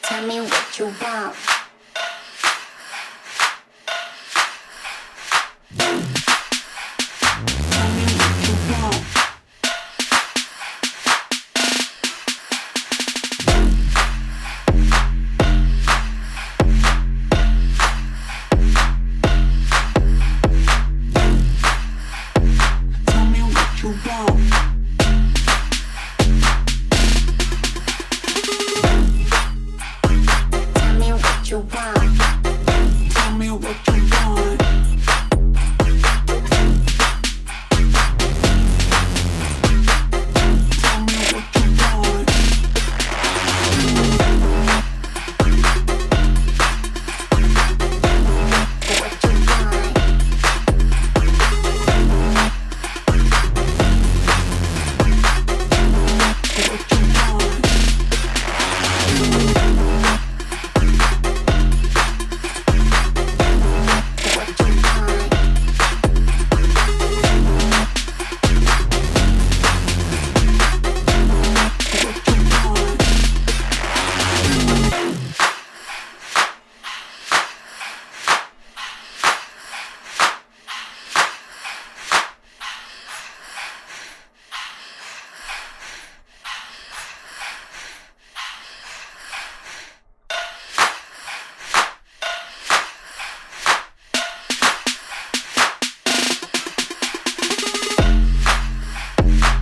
Tell me what you want. Tell me what you want. Tell me what you want. You want. Tell me what you want. Tell me what you want. What you want. What you want.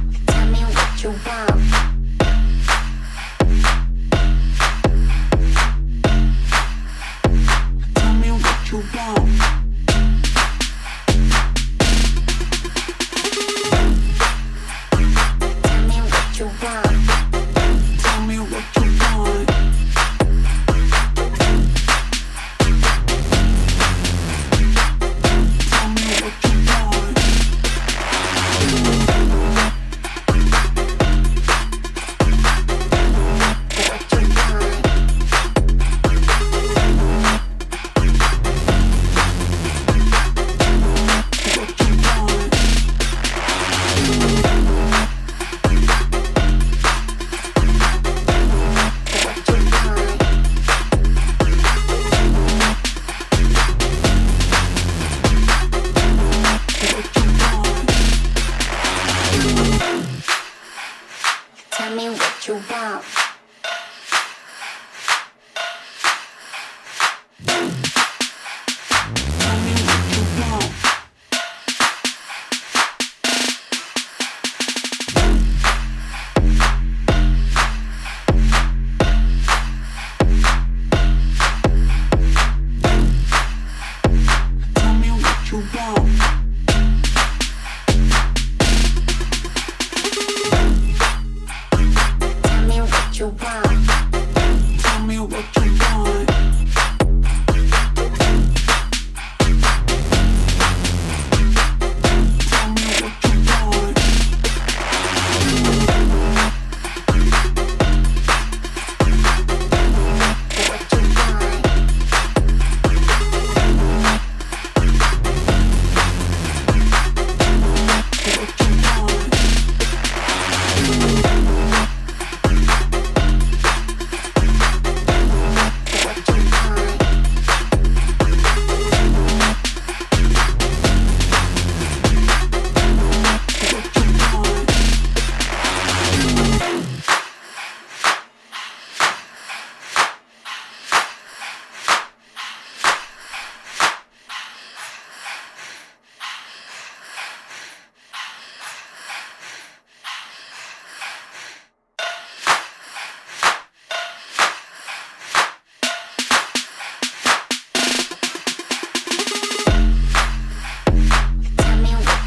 You want. Tell me what you want. Tell me what you want. Tell me what you want. Tell me what you want. Tell me what you want. Tell me what you want. Tell me what you want. You want. Tell me what you want. Tell me what you want. What you want. What you want.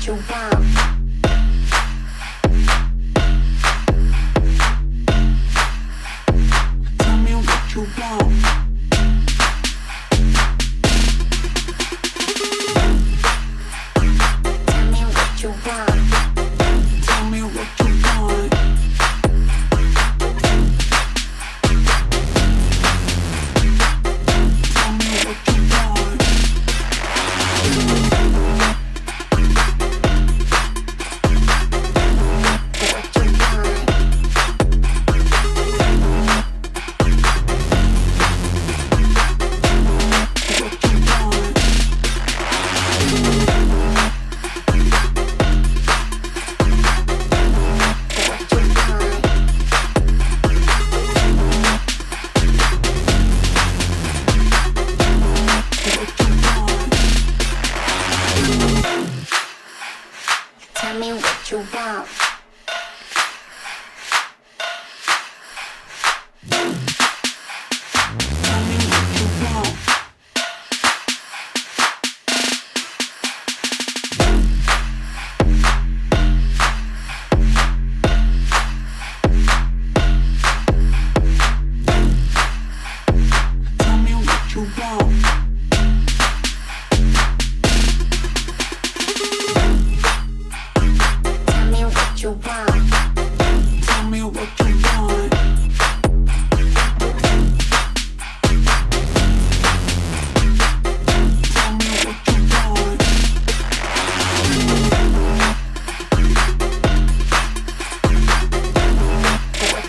You want. Tell me what you want. Tell me what you want. Tell me what you want. Tell me what you want. What you want. you want. Tell me what you want. Tell me what you want. Tell me what you want. What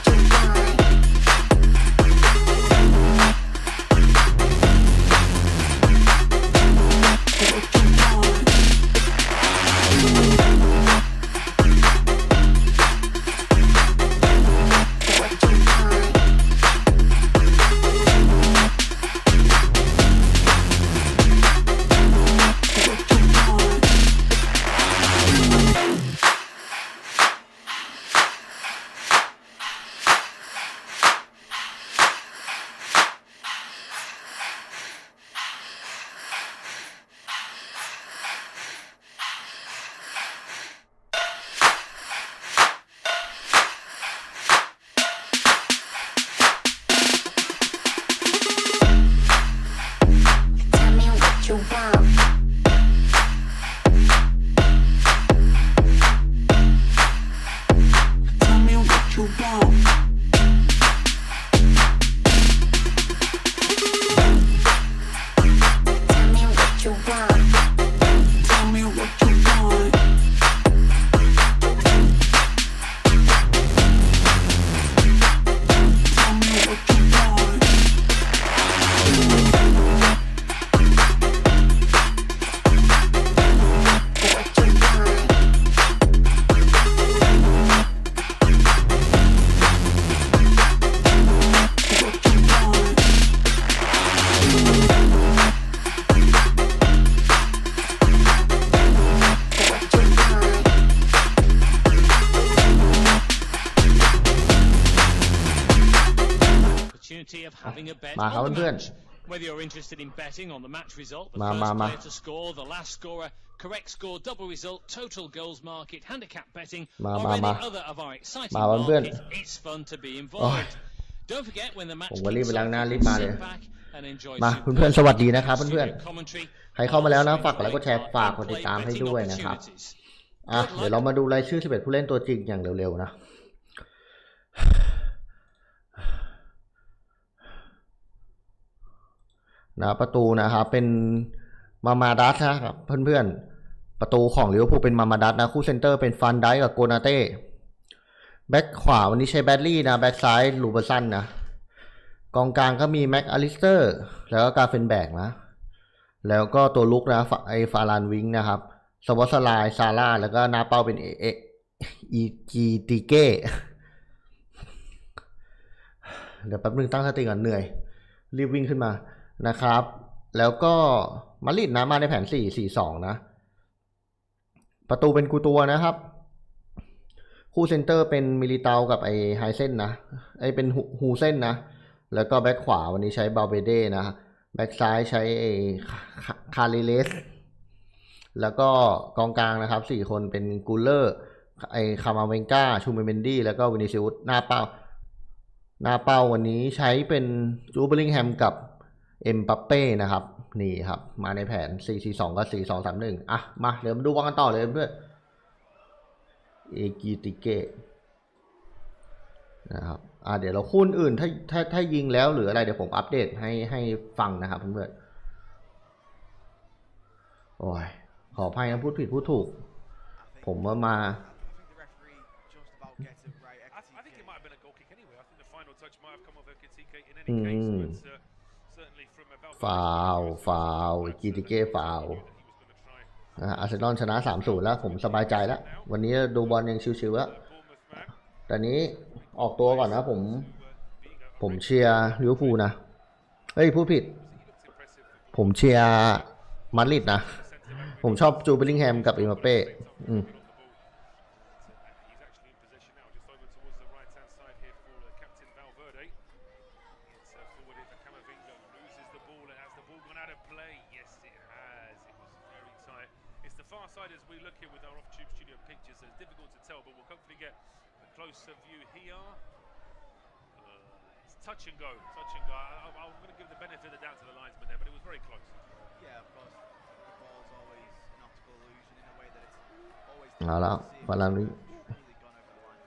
you want. What you want. What you want. มาครับเพื่อน Whether you're interested in betting on the match result, the มา first player to score, the last scorer, correct score, double result, total goals market, handicap betting, or any other of our exciting markets, it's fun to be involved. Don't forget when the match ผมก็รีบไปล้างหน้ารีบมาเลย sit back and enjoy มาเพื่อนๆสวัสดีนะครับเพื่อนๆใครเข้ามาแล้วนะฝากกดไลค์กดแชร์ฝากกดติดตามให้ด้วยนะครับเดี๋ยวเรามาดูรายชื่อ11ผู้เล่นตัวจริงอย่างเร็วๆนะประตูนะครับเป็นมาดัสนะครับเพื่อนๆประตูของลิเวอร์พูลเป็นมาดัสนะคู่เซนเตอร์เป็นฟันไดกับโกนาเต้แบ็คขวาวันนี้ใช้แบดลี่นะแบ็คซ้ายลูเบอร์สันนะกองกลางก็มีแม็กอลิสเตอร์แล้วก็กาเฟนแบกนะแล้วก็ตัวลุกนะไอฟารานวิงนะครับสวอสไลซาร่าแล้วก็นาเป้าเป็นอีจีติเก้เดี๋ยวแป๊บนึงตั้งสติก่อนเหนื่อยรีบวิ่งขึ้นมานะครับแล้วก็มาดริดนะมาในแผน 4-4-2 นะประตูเป็นกูตัวนะครับคู่เซนเตอร์เป็นมิลิเตากับไอไฮเซนนะไอเป็นฮูเซนนะแล้วก็แบ็คขวาวันนี้ใช้บาเบเด้นะแบ็คซ้ายใช้ไอคาริเลสแล้วก็กองกลางนะครับ4คนเป็นกูเลอร์ไอคามาเวนก้าชูเมเมนดี้แล้วก็วินิซิอุสหน้าเป้าวันนี้ใช้เป็นจูเบลิงแฮมกับเอ็มบัปเป้นะครับนี่ครับมาในแผน 4-4-2 กับ 4-2-3-1 มาเดี๋ยวมาดูบอลกันต่อเลยเพื่อนเอกิติเกะนะครับเดี๋ยวเราคู่อื่นถ้ายิงแล้วหรืออะไรเดี๋ยวผมอัปเดตให้ฟังนะครับเพื่อนๆโอ้ยขออภัยนะพูดผิดพูดถูกผมมาฟาวกิติเก้ฟาวอาร์เซนอลชนะ 3-0 แล้วผมสบายใจแล้ววันนี้ดูบอลยังชิวๆแล้วแต่นี้ออกตัวก่อนนะผมเชียร์ลิเวอร์พูลนะพูดผิดผมเชียร์มาดริดนะผมชอบจูเบลิงแฮมกับเอ็มบัปเป้ touch and go. I'm going to give the benefit of the doubt to the linesman there, but it was very close. Yeah, of course. The ball's always an optical illusion in a way that it's always เอาแล้วบอลลังนี้ really gone over the line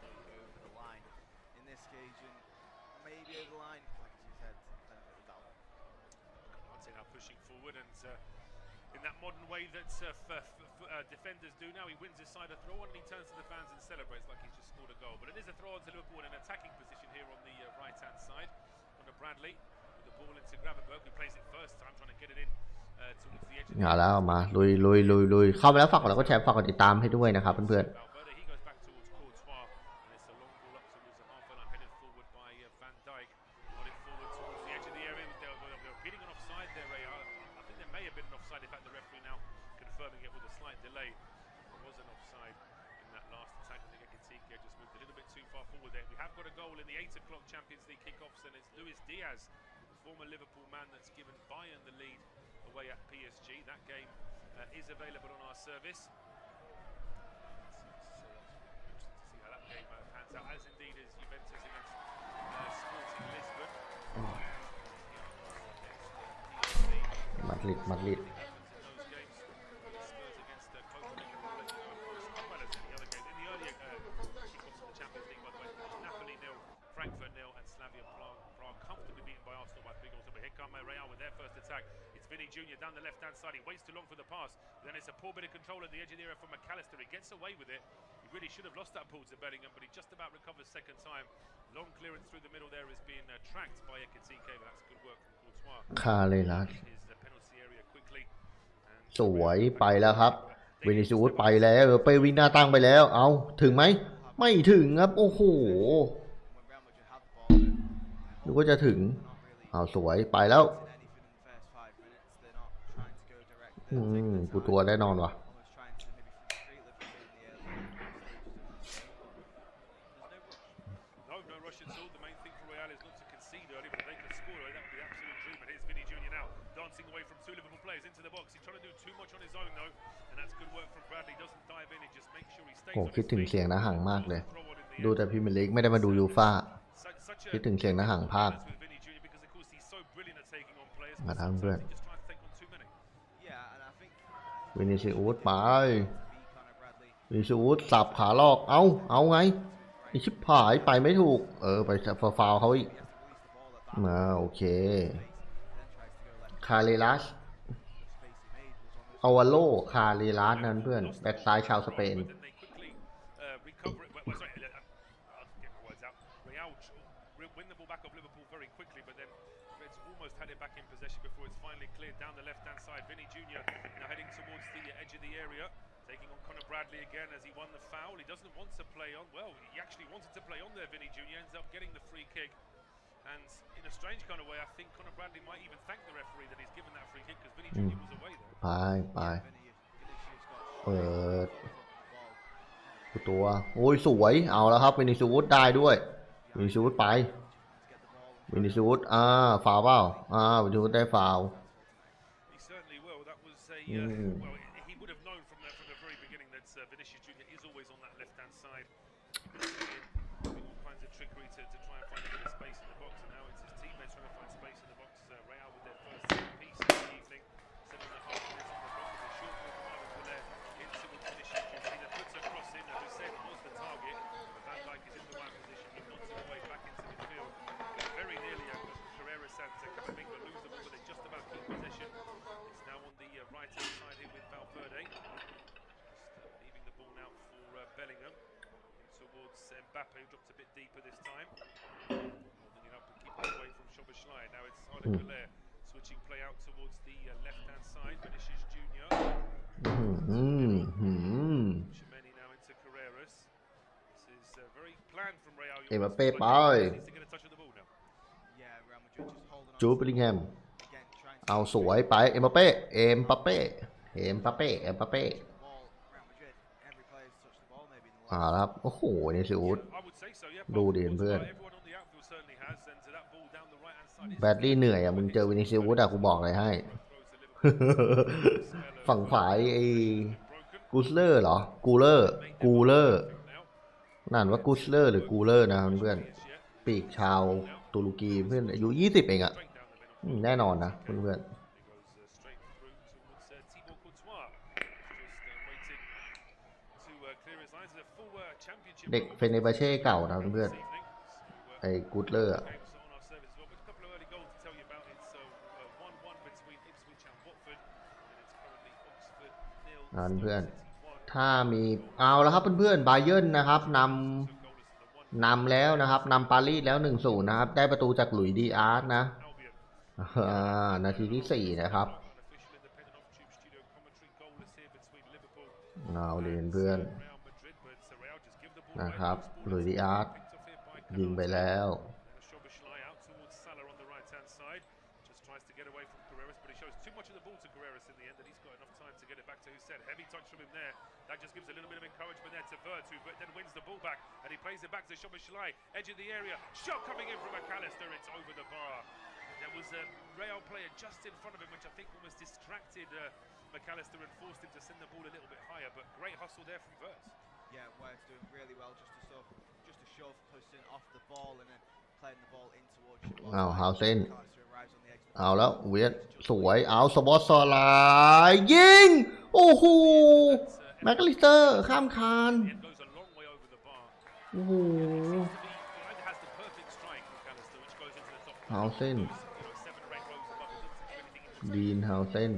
over the line. In this occasion, maybe over the line, like you said, benefit of the doubt. I'd say now pushing forward and in that modern way that defenders do now, he wins his side a throw on and he turns to the fans and celebrates like he's just scored a goal. But it is a throw on to Liverpool in an attacking position here on the right-hand side. On to Bradley with the ball into Gravenberg, who plays it first time, trying to get it in towards the edge. เอาแล้วมาลุยเข้าไปแล้วฝากกดไลค์กดแชร์ฝากกดติดตามให้ด้วยนะครับเพื่อน He goes back towards Courtois, and it's a long ball up towards the half line, headed forward by Van Dijk. Got it forward towards the edge of the area. They were beating an offside there. I think there may have been an offside. In fact, the referee now confirming it with a slight delay. There was an offside in that last attack. I think Ekitike just moved a little bit too far forward there. We have got a goal in the 8 o'clock Champions League kickoffs, and it's Luis Diaz, the former Liverpool man that's given Bayern the lead away at PSG. That game is available on our service. See how that game pans out, as indeed is Juventus against Sporting Lisbon. มาดริด Those games, Spurs against Copenhagen, as well as any other game. In the earlier kickoffs of the Champions League, by the way, Napoli 0, Frankfurt 0, and Slavia Prague comfortably beaten by Arsenal by 3 goals. But here come Real with their first attack. It's Vinny Jr. down the left-hand side. He waits too long for the pass. Then it's a poor bit of control at the edge of the area from McAllister. He gets away with it. He really should have lost that ball to Bellingham, but he just about recovers second time. Long clearance through the middle there is being tracked by Ekitike, but that's good work from Courtois. คาเลยนะ His penalty area quickly. สวยไปแล้วครับวินิซิอุสไปแล้วไปวิ่งหน้าตั้งไปแล้วเอาถึงไหมไม่ถึงครับโอ้โห When Real Madrid have the ball, นึกว่าจะถึง not really เอาสวยไปแล้ว anything in the first 5 minutes. They're not trying to go direct. They're taking their กู time, ตัวแน่นอนว่ะ almost trying to maybe frustrate Liverpool in the early stages of the game. But there's no rush. No rush at all. The main thing for Real is not to concede early, but if they can score early, that would be the absolute dream. And here's Vinny Jr. now, dancing away from 2 Liverpool players into the box. He's trying to do too much on his own, though, and that's good work from Bradley. Doesn't dive in, he just makes sure he stays โอ้ on คิด his ถึง feet. เสียงนะหังมากเลย Throw on in the ดู end. แต่พรีเมียร์ลีกไม่ได้มาดูยูฟ่า Such a คิดถึงเสียงนะหังภาค with Vinny Jr. because of course he's so brilliant at taking on players. มา But ทาง sometimes เพื่อน he just tries to take on too many. Yeah, and I think วินิซิอุสไป to be Conor Bradley. วินิซิอุสสับขาลอกเอาไงไอชิบหายไปไม่ถูกไปฟาวเขาอีก He has to release the ball at that มาโอเค pace, and then tries to go left. คาเรลัส The space he made was almost อวาโลคาเรลัสนั่นเพื่อนแบ็คซ้ายชาวสเปน But then they quickly recover it. Well, sorry, I'll get my words out. Real win the ball back off Liverpool very quickly, but then Reds almost had it back in possession before it's finally cleared down the left-hand side. Vinny Jr. now heading towards the edge of the area, taking on Conor Bradley again as he won the foul. He doesn't want to play on. Well, he actually wanted to play on there. Vinny Jr. ends up getting the free kick. And in a strange kind of way, I think Conor Bradley might even thank the referee that he's given that free kick because Vinny Jr. was away there. ไป Vinicius got เปิด the ball. ตัวโอ้ยสวยเอาแล้วครับวินิซิอุสได้ด้วยวินิซิอุสไป To get the ball. วินิซิอุสฟาวเปล่าวินิซิอุสได้ฟาว He certainly will. That was a well. He would have known from the very beginning that Vinicius Jr. is always on that left-hand side, doing all kinds of trickery to try and find a bit of space in the box. And now it's his teammates trying to find space in the box. Real with their first piece of the evening, 7.5 minutes on the clock. With a short ball from Arthur in towards Vinicius Jr. He then puts a cross in. Hussein was the target, but Van Dijk is in the right position. He knocks it away back into midfield. Very nearly Carrera Santa Camavinga lose the ball, but they just about keep possession. It's now on the right-hand side here with Valverde. Just leaving the ball now for Bellingham. Towards Mbappe, who drops a bit deeper this time. Holding it up and keeping it away from Szoboszlai. Now it's Arda Güler switching play out towards the left-hand side. Vinicius Jr. Chimeni now into Carreras. This is very planned from Real. Mbappe Needsไป to get a touch of the ball now. Yeah, Real Madrid just holding on. จูดเบลลิงแฮม Again, trying to เอาสวยไปเอ็มบัปเป้เอ็มบัปเป้ the ball. Real Madrid, every player's touched the ball maybe in the last. ครับโอ้โหวินิซิอุส I would say so, yeah. ดูดิเพื่อน Everyone on the outfield certainly has, and that ball down the right-hand side is แบดลี่เหนื่อยมึงเจอวินิซิอุสกูบอกเลยให้ throws to Liverpool. ฝั่งขวาไอ้กูสเลอร์เหรอกูเลอร์ now. นั่นว่ากูสเลอร์หรือกูเลอร์นะเพื่อน Yes, yeah. ปีกชาวตุรกีเพื่อนอายุ20เองอะแน่นอนนะเพื่อนเด็กเฟเนบาเช่เก่านะเพื่อนไอ้กูดเลอร์นั่นเพื่อนถ้ามีเอาแล้วครับเพื่อนๆบาเยิร์นนะครับนำแล้วนะครับนำปารีสแล้ว 1-0 นะครับได้ประตูจากหลุยส์ดีอาร์ตนะนาทีที่4นะครับเอาเรียนเพื่อนนะครับหลุยส์ดีอาร์ตยิงไปแล้วThat just gives a little bit of encouragement there to Vert, who then wins the ball back, and he plays it back to Szoboszlai, edge of the area, shot coming in from McAllister, it's over the bar. There was a Real player just in front of him, which I think almost distracted McAllister and forced him to send the ball a little bit higher, but great hustle there from Vert. Yeah, Wert's doing really well just to shove Hudson off the ball and then playing the ball in towards Szoboszlai. เอาฮาวเซนเอาแล้วเวียดสวยเอาสบอสลายยิงโอ้โหแม็กลิสเตอร์ข้ามคานโอ้โหฮาวเซนดีนฮาวเซน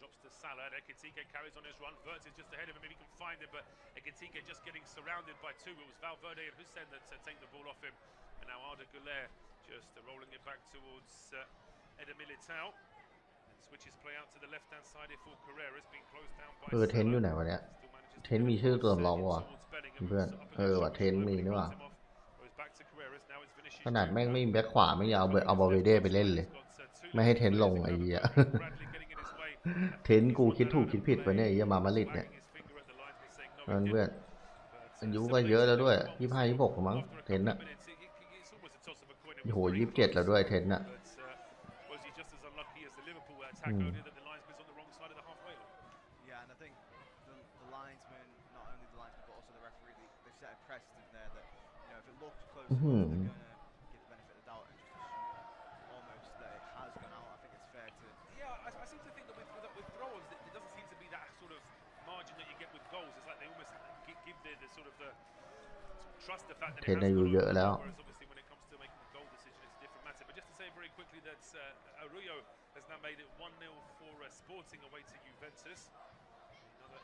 drops to Salah, and Ekitike carries on his run. Vert is just ahead of him, maybe he can find him, but Ekitike just getting surrounded by two. It was Valverde and Hussein that take the ball off him, and now Arda Güler just rolling it back towards Eder Militao. And switches play out to the left-hand side for Carrera. It's been closed down by เทนอยู่ไหนวะเนี่ยเทนมีชื่อตัวสำรองวะเพื่อนว่ะเทนมีนี่ว่ะขนาดแม่งไม่มีแบ็คขวาไม่เอาบอลเวเด้ไปเล่นเลยไม่ให้เทนลงไอ้เหี้ยเทนกูคิดถูกคิดผิดไปเนี่ยไอ้มามาริดเนี่ยนั่นเพื่อนอายุก็เยอะแล้วด้วย25-26มั้งเทนน่ะโห27แล้วด้วยเทนน่ะเทนอายุเยอะแล้วArroyo has now made it 1-0 for Sporting away to Juventus. Another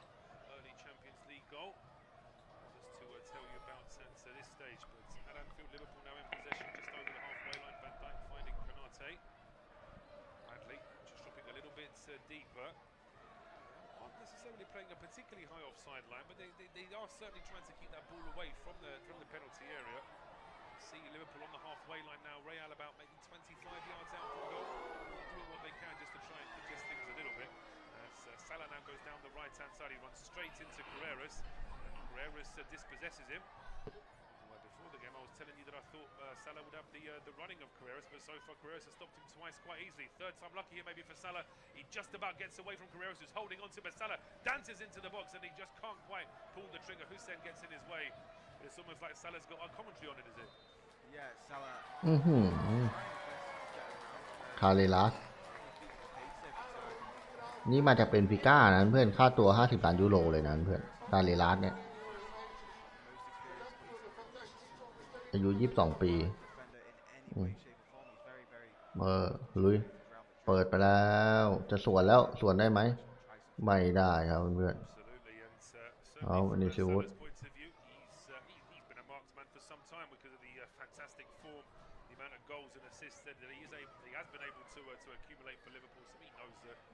early Champions League goal. Just to tell you about this stage, but at Anfield, Liverpool now in possession just over the halfway line. Van Dijk finding Konate. Bradley just dropping a little bit deeper. Not necessarily playing a particularly high offside line, but they are certainly trying to keep that ball away from the penalty area. See Liverpool on the halfway line now. Real about maybe 25 yards out from goal. Doing what they can just to try and congest things a little bit. As Salah now goes down the right-hand side, he runs straight into Carreras. Carreras dispossesses him. Well, before the game, I was telling you that I thought Salah would have the running of Carreras, but so far Carreras has stopped him twice quite easily. Third time lucky here maybe for Salah. He just about gets away from Carreras, who's holding on to him, but Salah dances into the box and he just can't quite pull the trigger. Hussein gets in his way. It's almost like Salah's got our commentary on it, is it? คาเรลัสนี่มาจากเป็นฟิก้านะเพื่อนค่าตัว50 ล้านยูโรเลยนะเพื่อนคาเรลัสเนี่ยอายุ22 ปีลุยเปิดไปแล้วจะสวนแล้วสวนได้ไหมไม่ได้ครับเพื่อนเอาอันนี้ชิวุฒgoals and assists that he has been able to accumulate for Liverpool, so he knows that it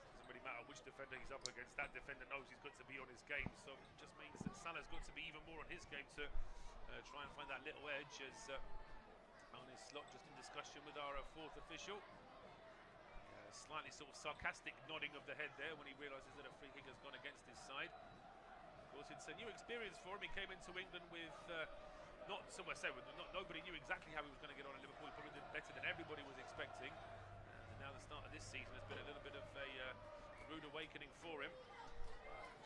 doesn't really matter which defender he's up against. That defender knows he's got to be on his game, so it just means that Salah's got to be even more on his game to try and find that little edge. As on his slot, just in discussion with our fourth official, slightly sort of sarcastic nodding of the head there when he realises that a free kick has gone against his side. Of course, it's a new experience for him. He came into England with not so much say, nobody knew exactly how he was going to get on in Liverpool. He probably did better than everybody was expecting. And now the start of this season has been a little bit of a rude awakening for him.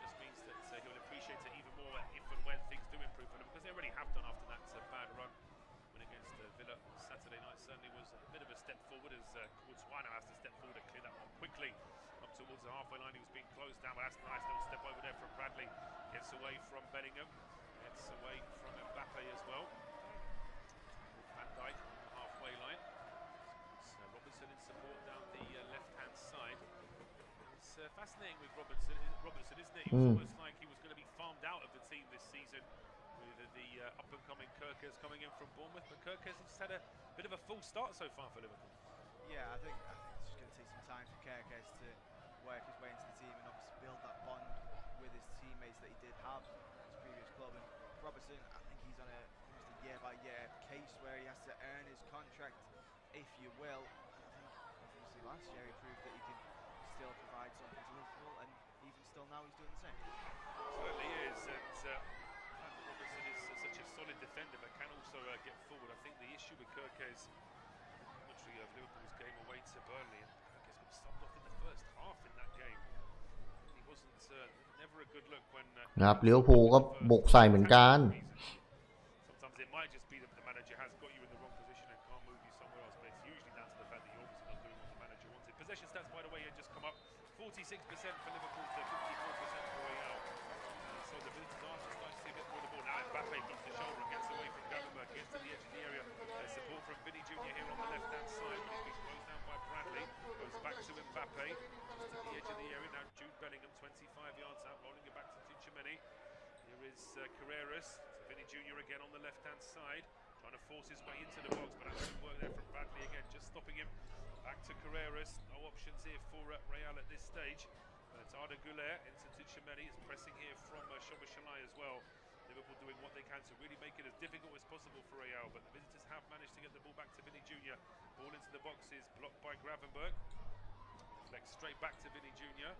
Just means that he'll appreciate it even more if and when things do improve for him, because they already have done after that bad run. Win against Villa Saturday night certainly was a bit of a step forward, as Kutswana has to step forward and clear that one quickly up towards the halfway line. He was being closed down, but that's a nice little step over there from Bradley. Gets away from Bellingham, gets away from Mbappe as well. Van Dijk on the halfway line. It's Robertson in support down the left-hand side. It's fascinating with Robertson, isn't it? He was almost like he was going to be farmed out of the team this season, with the up-and-coming Kirkers coming in from Bournemouth. But Kirkers has had a bit of a full start so far for Liverpool. Yeah, I think it's just going to take some time for Kirkers to work his way into the team and obviously build that bond with his teammates that he did have at his previous club. And Robertson, I think he's on almost a year-by-year case where he has to earn his contract, if you will. And I think obviously last year he proved that he can still provide something to Liverpool, and even still now he's doing the same. Certainly is, and Robertson is such a solid defender but can also get forward. I think the issue with Kirkers, commentary of Liverpool's game away to Burnley, and Kirkers got subbed off in the first half in that game. He wasn't never a good look when นะครับลิเวอร์พูลก็บุกใส่เหมือนกัน Sometimes it might just be that the manager has got you in the wrong position and can't move you somewhere else, but it's usually down to the fact that you're obviously not doing what the manager wanted. Possession stats, by the way, had just come up: 46% for Liverpool to 54% for Real. So the visitors are starting to see a bit more of the ball. Now Mbappe drops the shoulder and gets away from Gravenberch, gets to the edge of the area. Support from Vinny Jr. here on the left-hand side, but he's been closed down by Bradley. Goes back to Mbappe, just to the edge of the area. Now Jude Bellingham, 25 yards out, rolling it back to Tchouaméni. Here is Carreras. So Vinny Jr. again on the left-hand side, trying to force his way into the box, but that's good work there from Bradley again, just stopping him. Back to Carreras. No options here for Real at this stage. It's Arda Güler into Tchouaméni. It's pressing here from Szoboszlai as well. Liverpool doing what they can to really make it as difficult as possible for Real, but the visitors have managed to get the ball back to Vinny Jr. Ball into the box is blocked by Gravenberch. Deflects straight back to Vinny Jr.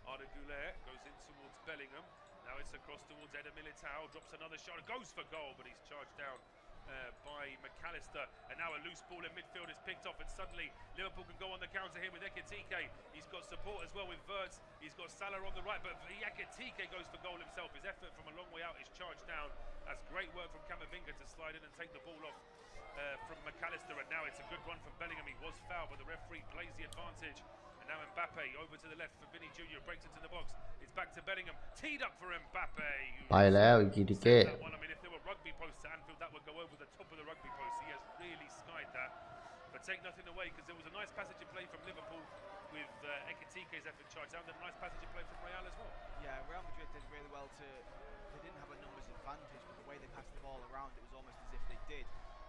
Arda Güler goes in towards Bellingham. Now it's across towards Eder Militao. Drops another shot. Goes for goal, but he's charged down by McAllister, and now a loose ball in midfield is picked off, and suddenly Liverpool can go on the counter here with Ekitike. He's got support as well with Wirtz. He's got Salah on the right, but Ekitike goes for goal himself. His effort from a long way out is charged down. That's great work from Camavinga to slide in and take the ball off from McAllister, and now it's a good run from Bellingham. He was fouled, but the referee plays the advantage. And now Mbappe over to the left for Vinny Jr. Breaks into the box. It's back to Bellingham. Teed up for Mbappe. ไปแล้วอีกทีเก้ I mean, if there were rugby posts at Anfield, that would go over the top of the rugby post. He has really skied that. But take nothing away, because there was a nice passage of play from Liverpool with Ekitike's effort charged down. Then a nice passage of play from Real as well. Yeah, Real Madrid did really well to. They didn't have a numbers advantage, but the way they passed the ball around, it was almost as if they did.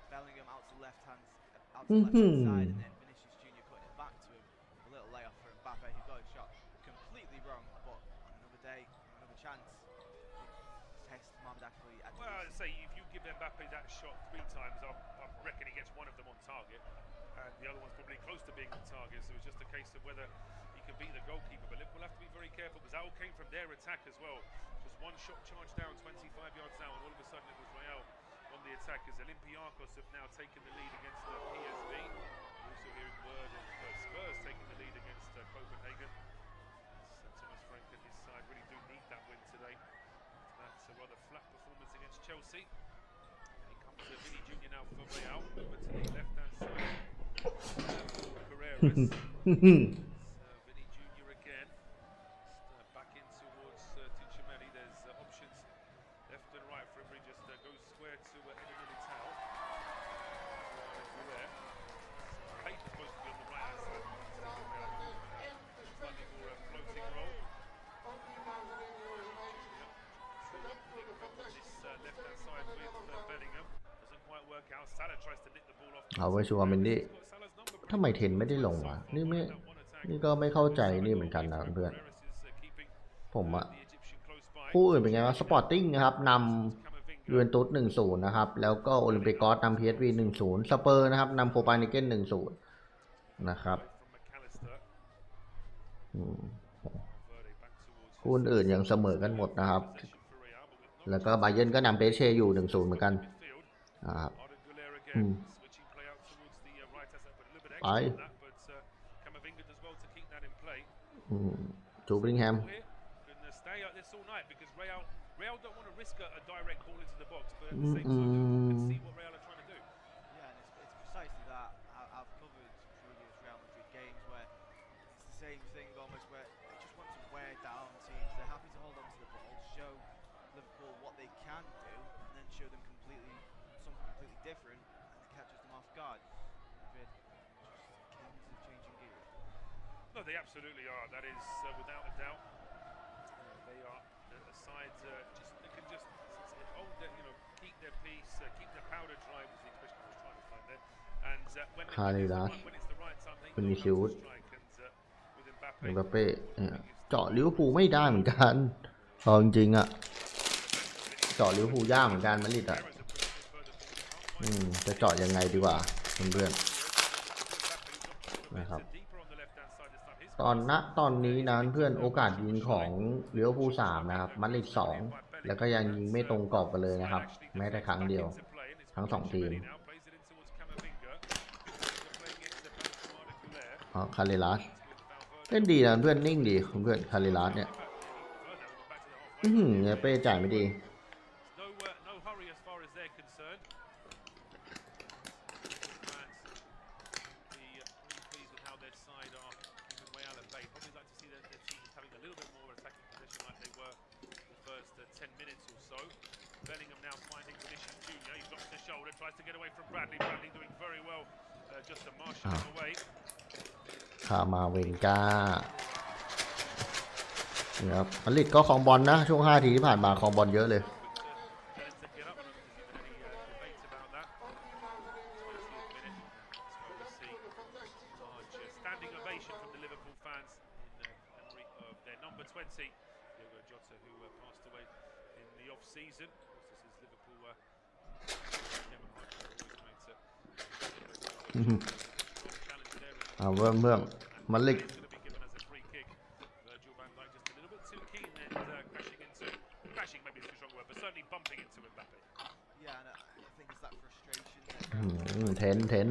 Bellingham out to the left hand side, and then Vinicius Jr. putting it back to him. A little layoff for Mbappe, who got his shot completely wrong, but on another day, another chance. Test Mohamed Akli. Well, I'd say if you give Mbappe that shot 3 times, I reckon he gets one of them on target, and the other one's probably close to being on target. So it's just a case of whether he can beat the goalkeeper. But Liverpool have to be very careful, because that all came from their attack as well. Just one shot charged down, 25 yards now, and all of a sudden it was Real on the attack, as Olympiacos have now taken the lead against the PSV. Also hearing word of Spurs taking the lead against Copenhagen. Thomas Frank and his side really do need that win today. That's a rather flat performance against Chelsea. Here comes Vinny Jr. now for Real. Over to the left-hand side for Carreras. Vinny Jr. again. Back in towards Tchouaméni. There's options left and right for him. He just goes square to Eder Militao. Pace is supposed to be on the right-hand side. Slightly more floating roll. This left-hand side with Bellingham. Doesn't quite work out. Salah tries to nick the ball off. เอาไว้ชัวร์เมนดี้ทำไมเทนไม่ได้ลงวะนี่ก็ไม่เข้าใจนี่เหมือนกันนะเพื่อนผมอะผู้อื่นเป็นไงวะสปอร์ติ้งนะครับนำยูเวนตุส 1-0 นะครับแล้วก็โอลิมปิกอสนำ PSV 1-0 สเปอร์นะครับนำโคปาเนเกน 1-0 นะครับคู่อื่นยังเสมอกันหมดนะครับ แล้วก็บาเยิร์นก็นำเปเช่อยู่ 1-0 เหมือนกันครับไปจูบริงแฮมReal don't want to risk a direct ball into the box, but at the same time, you can see what Real are trying to do. Yeah, and it's precisely that. I've covered previous Real Madrid games where it's the same thing almost, where they just want to wear down teams. They're happy to hold on to the ball, show Liverpool what they can do, and then show them something completely different, and it catches them off guard. Madrid just kings of changing gears. No, they absolutely are. That is without a doubt. They are a side they can just hold their, keep their peace, keep their powder dry was the expression I was trying to find there. And when it's the right time, they know how to strike. And with เป้เจาะลิเวอร์พูลไม่ได้เหมือนกันจริงๆอะเจาะลิเวอร์พูลยากเหมือนกันมาดริดอะจะเจาะยังไงดีกว่าเพื่อนๆนะครับตอนนี้นะเพื่อนโอกาสยิงของลิเวอร์พูล3นะครับมาดริด2แล้วก็ยังยิงไม่ตรงกรอบกันเลยนะครับแม้แต่ครั้งเดียวทั้ง2ทีมคาเรลัสเล่นดีนะเพื่อนนิ่งดีเพื่อนคาเรลัสเนี่ยเป้จ่ายไม่ดีคามาเวนกาเนี่ยครับมาดริดก็ครองบอลนะช่วง5 ทีที่ผ่านมาครองบอลเยอะเลยเบิ่มมาดริดเทน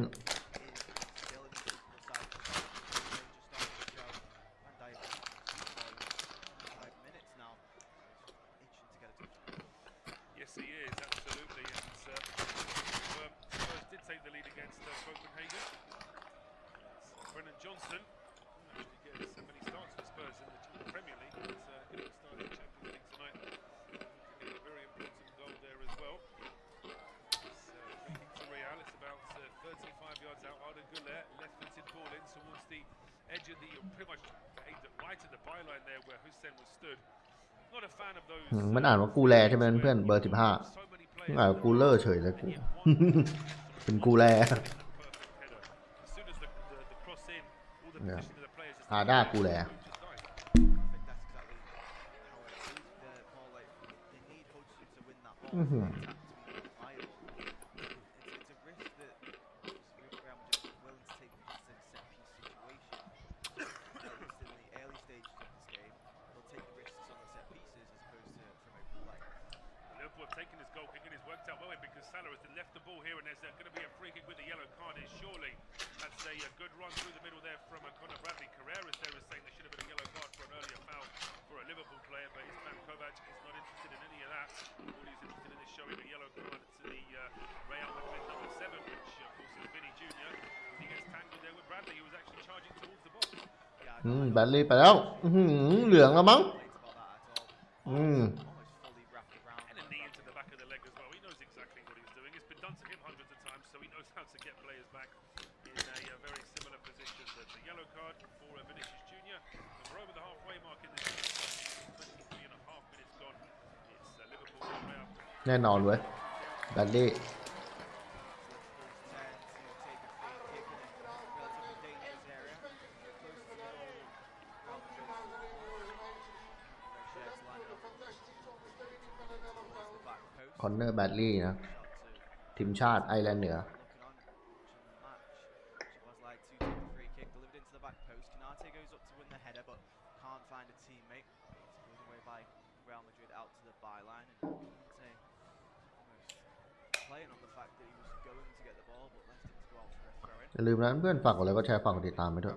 มันอ่านว่ากูแลใช่ไหมเพื่อนเบอร์15อ่านกูเลอร์เฉยเลยกูเป็นกูแลด้ากูแลtaken his goal kick and it's worked out well because Salah has left the ball here and there's going to be a free kick with a yellow card. Is surely that's a good run through the middle there from Conor Bradley. Carreras there is saying there should have been a yellow card for an earlier foul for a Liverpool player, but Ismail Kovac is not interested in any of that. All he's interested in is showing a yellow card to the Real Madrid number 7, which of course is Vinny Jr. He gets tangled there with Bradley, who was actually charging towards the box. Bradley ไปแล้วเหลืองแล้วมั้งSo he knows how to get players back in a very similar position. That's a yellow card for Vinicius Jr. And we're over the halfway mark in this 23.5 minutes gone. It's Liverpool. แน่นอนเว้ยแบดลี่คอนเนอร์แบดลี่นะทีมชาติไอร์แลนด์เหนือ fact that he was going to get the ball but left it to go out for a throw in. อย่าลืมนะเพื่อนฝากกดไลค์กดแชร์ฝากกดติดตามไปด้วย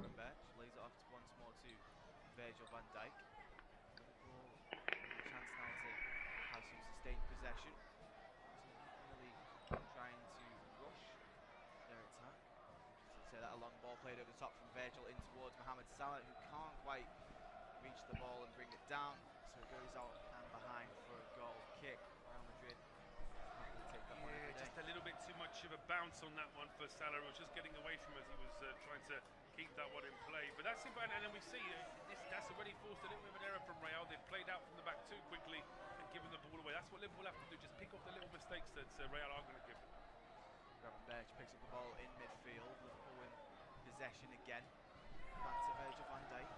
Lays it off once more to Virgil van Dijk. Liverpool chance now to have some sustained possession. So not really trying to rush their attack. So that a long ball played over the top from Virgil in towards Mohamed Salah, who can't quite reach the ball and bring it down. So it goes out and behind for a goal kick. Real Madrid happily take that one. Yeah, just a little bit too much of a bounce on that one for Salah. He was just getting away from us. He was trying to keep that one in play. But that's important. And then we see that's already forced a little bit of an error from Real. They've played out from the back too quickly and given the ball away. That's what Liverpool have to do. Just pick off the little mistakes that Real are going to give them. Gravenberch picks up the ball in midfield. Liverpool win possession again. Back to Virgil van Dijk.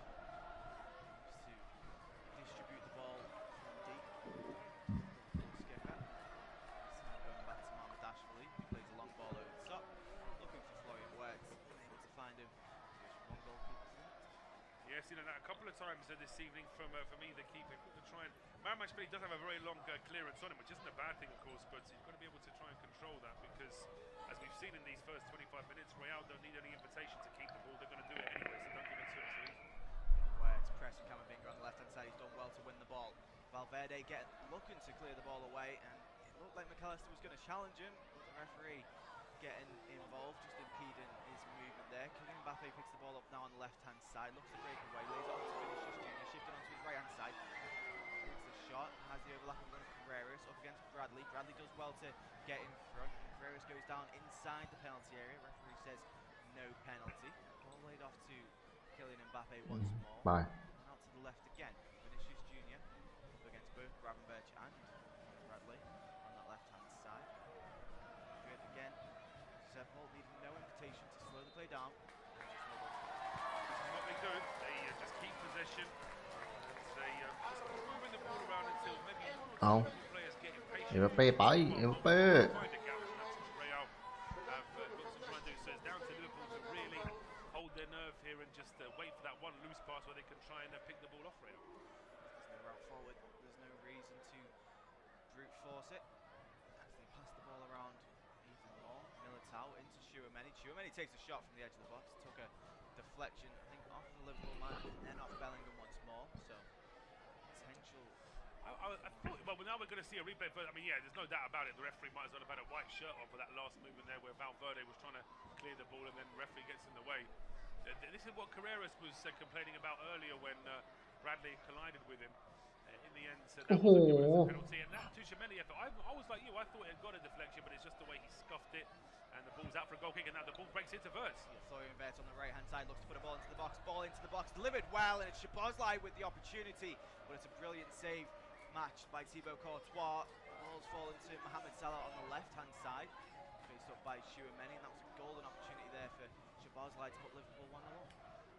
To distribute the ball from deep. Skipper. Going back to Dashfully. He plays a long ball over the top. Looking for Florian Wirtz. Able to find him. One goalkeeper. Yes, you know that a couple of times this evening from me, the keeper, to try and Marmashvili does have a very long clearance on him, which isn't a bad thing, of course, but you've got to be able to try and control that because, as we've seen in these first 25 minutes, Real don't need any invitation to keep the ball. They're going to do it anyway, so don't give it to them so easily. Wirtz pressing Camavinga on the left-hand side. He's done well to win the ball. Valverde looking to clear the ball away, and it looked like McAllister was going to challenge him, but the referee getting involved, just impeding his movement there. Kylian Mbappe picks the ball up now on the left-hand side, looks to break away, lays it on to Vinicius Junior, shifting onto his right-hand side. Takes the shot, has the overlapping run of Carreras up against Bradley. Bradley does well to get in front. Carreras goes down inside the penalty area. Referee says no penalty. Ball laid off to Kylian Mbappe once more. Bye. And out to the left again. Vinicius Junior up against both Gravenberch and Bradley on that left-hand side. Good again. Paul needing no invitation to slow the play down. What they do, they just keep possession. They just keep moving the ball around until maybe one or two players get impatient. เอ็มเป้ไปเอ็มเป้ Find a gap, and that's what Real have got to try and do. So it's down to Liverpool to really hold their nerve here and just wait for that one loose pass where they can try and pick the ball off Real. There's no route forward. There's no reason to brute force it. As they pass the ball around even more. Militao into Tchouaméni. Tchouaméni takes a shot from the edge of the box. Took a deflection, I think, off the Liverpool man and then off Bellingham once more. So potential. I thought, well, now we're going to see a replay. I mean, yeah, there's no doubt about it. The referee might as well have had a white shirt on for that last movement there where Valverde was trying to clear the ball and then the referee gets in the way. This is what Carreras was complaining about earlier when Bradley collided with him. In the end, that was a penalty. And that Tchouaméni, I was like you, I thought it had got a deflection, but it's just the way he scuffed it. And the ball's out for a goal kick, and now the ball breaks into Wirtz. Yeah, Florian Wirtz on the right-hand side looks to put a ball into the box. Ball into the box, delivered well, and it's Szoboszlai with the opportunity. But it's a brilliant save matched by Thibaut Courtois. The ball's fallen to Mohamed Salah on the left-hand side. Faced up by Tchouaméni, and that was a golden opportunity there for Szoboszlai to put Liverpool 1-0.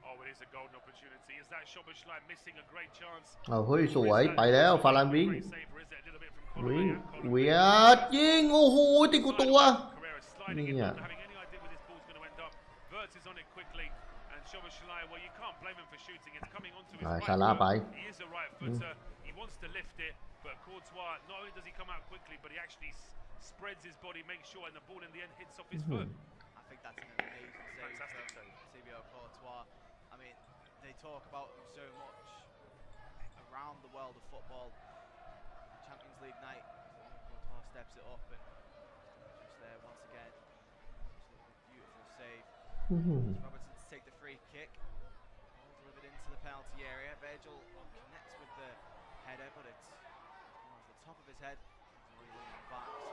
Oh, it is a golden opportunity. Is that Szoboszlai missing a great chance? เอาเฮ้ยสวยไปแล้วฟารันวิ่ง Great save, or is it a little bit from วิ่ง Colin? เวียดยิงโอ้โหติดกูตัว Carreras sliding in, not having any idea where this ball's going to end up. Wirtz is on it quickly, and Szoboszlai, well, you can't blame him for shooting. It's coming onto his right foot. He is a right footer. He wants to lift it, but Courtois, not only does he come out quickly, but he actually spreads his body, makes sure, and the ball in the end hits off his foot. I think that's an amazing save. Fantastic save. Thibaut Courtois. I mean, they talk about him so much around the world of football. Champions League night, Courtois steps it up and just there once again. Absolutely beautiful save. Robertson to take the free kick. Ball delivered into the penalty area. Virgil connects with the header, but it's off the top of his head. Really leaning back, so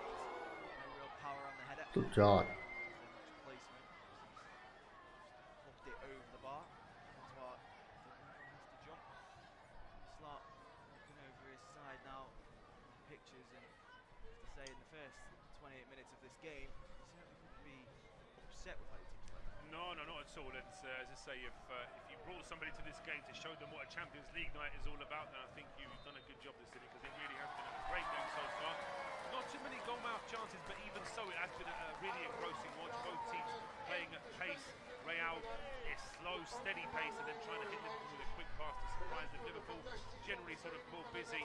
there's no real power on the header. สุดยอด Placement. Hooked it over the bar. Courtois has to jump. Slot looking over his side now. Pictures, and to say in the first 28 minutes of this game, he certainly couldn't be upset with how he team's playing. No, not at all. And as I say, if you brought somebody to this game to show them what a Champions League night is all about, then I think you've done a good job this evening because it really has been a great game so far. Not too many goal-mouth chances, but even so, it has been a really engrossing watch. Both teams playing at pace. Real is slow, steady pace, and then trying to hit them with a quick past to surprise them. Liverpool generally sort of more busy,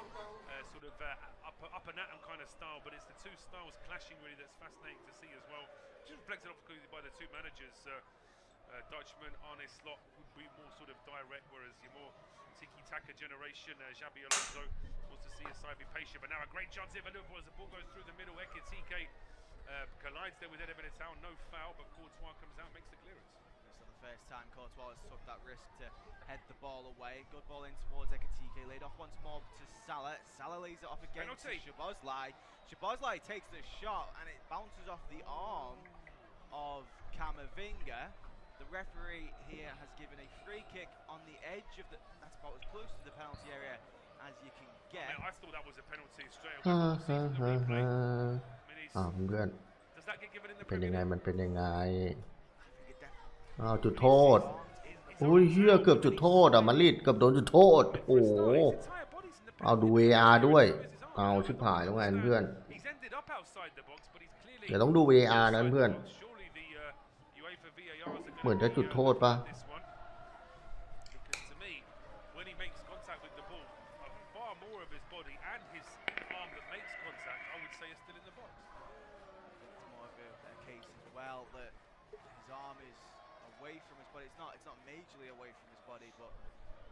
up and at 'em kind of style, but it's the two styles clashing really that's fascinating to see as well. Just reflected obviously by the two managers. Dutchman, Arne Slot would be more sort of direct, whereas your more tiki-taka generation, Xabi Alonso wants to see a side be patient. But now a great chance here for Liverpool as the ball goes through the middle. Ekitike collides there with Eder Militao, no foul, but Courtois comes out, makes the clearance. It's not the first time Courtois has took that risk to head the ball away. Good ball in towards Ekitike, laid off once more to Salah. Salah lays it off again to Szoboszlai. Szoboszlai takes the shot and it bounces off the arm of Camavinga. The referee here has given a free kick on the edge of the... That's about as close to the penalty area as you can get. I thought that was a penalty straight away. Does that get given in the เป็นยังไง มันเป็นยังไง I think it definitely... อ้าวจุดโทษอุ้ยเหี้ยเกือบจุดโทษอ่ะมาดริดเกือบโดนจุดโทษโอ้โหเอาดู VAR ด้วยเอาชิบหายแล้วไงเพื่อนเดี๋ยวต้องดู VAR นะเพื่อนเหมือนจะจุดโทษปะIt's not majorly away from his body, but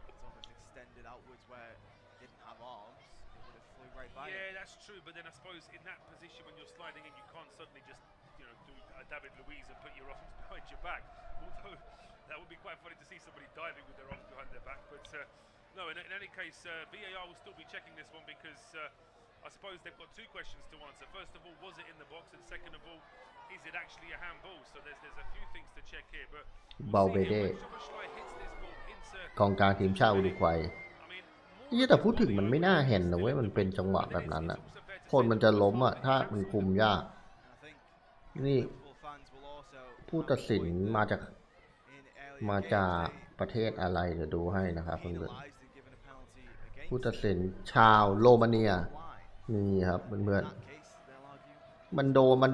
it's almost extended outwards where he didn't have arms. It would have flew right by him. Yeah, that's true. But then I suppose in that position when you're sliding in, you can't suddenly just do David Luiz and put your arms behind your back. Although that would be quite funny to see somebody diving with their arms behind their back. But no, in any case, VAR will still be checking this one because I suppose they've got two questions to answer. First of all, was it in the box? And second of all, is it actually a handball? So there's a few things to check here. But บาเบเดกองกลางทีมชาติอุรุกวัยนี่แต่พูดถึงมันไม่น่าเห็นนะเว้ยมันเป็นจังหวะแบบนั้นอะคนมันจะล้มอะถ้ามันคุมยากนี่ผู้ตัดสินมาจากประเทศอะไรเดี๋ยวดูให้นะครับเพื่อนๆผู้ตัดสินชาวโรมาเนียนี่ครับเพื่อนๆมันโดนมัน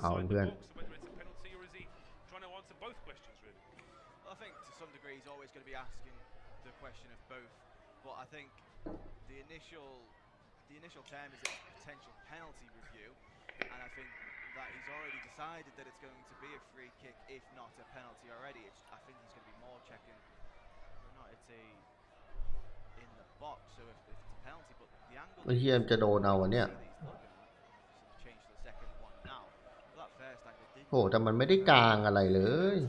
เอาเพื่อน I think to some degree he's always going to be asking the question of both, but I think the initial term is a potential penalty review, and I think that he's already decided that it's going to be a free kick, if not a penalty already. I think he's going to be more checking whether or not it's in the box, so if it's a penalty, but the angle... ไอ้เหี้ยจะโดนเอาวะเนี่ยโอ้แต่มันไม่ได้กลางอะไรเลย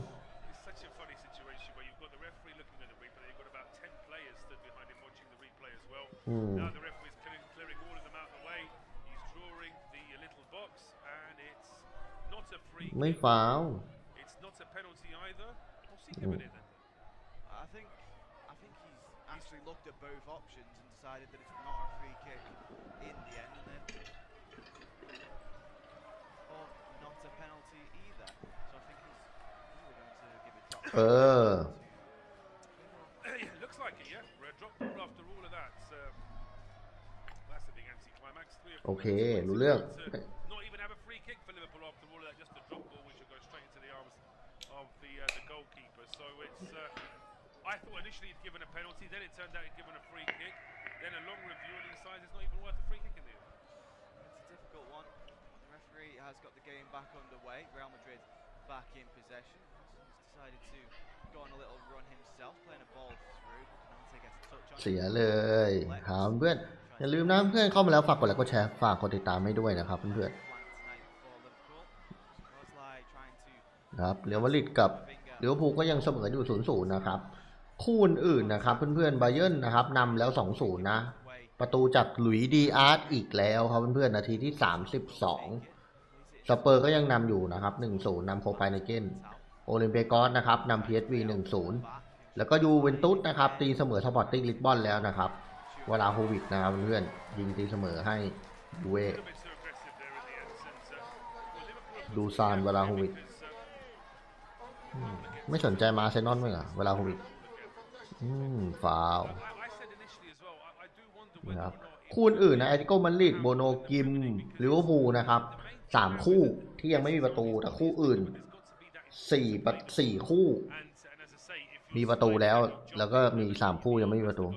ไม่ฟาวล์ I think he's actually looked at both options and decided that it's not a free kick in the end, and then or not a penalty either. So I think he's going to give it drop. Looks like it, yeah. Drop ball after all of that. That's a big anti-climax. โอเครู้เรื่อง Not even have a free kick for Liverpool after all of that. Just a drop ball which will go straight into the arms of the goalkeeper. So it's. I thought initially he'd given a penalty, then it turned out he'd given a free kick, then a long review and he decides it's not even worth a free kick in the end. It's a difficult one. The referee has got the game back underway. Real Madrid back in possession. He's decided to go on a little run himself, playing a ball through. Canante gets a touch on it. เสียเลยถามเพื่อนอย่าลืมนะเพื่อนเข้ามาแล้วฝากกดไลค์กดแชร์ฝากกดติดตามให้ด้วยนะครับเพื่อนๆครับเรอัลมาดริดกับลิเวอร์พูลก็ยังเสมออยู่ 0-0 นะครับคู่อื่นๆนะครับเพื่อนๆไบเยิร์นนะครับนำแล้ว 2-0 นะประตูจากหลุยส์ดีอาร์ตอีกแล้วครับเพื่อนๆนาทีที่32สเปอร์ก็ยังนำอยู่นะครับ 1-0 นำโคไพเนเกนโอลิมเปียกอสนะครับนำ PSV 1-0 แล้วก็ยูเวนตุสนะครับตีเสมอสปอร์ติ้งลิสบอนแล้วนะครับวลาโฮวิชนะครับเพื่อนยิงตีเสมอให้ยูเวดูซานวลาโฮวิชไม่สนใจมาเซนอลมั้งเหรอวลาโฮวิชฟาวนะครับคู่อื่นนะแอตเลติโกมาดริดโบโนกิมลิเวอร์พูลนะครับ3คู่ที่ยังไม่มีประตูแต่คู่อื่น4คู่มีประตูแล้วก็มี3คู่ยังไม่มีประตู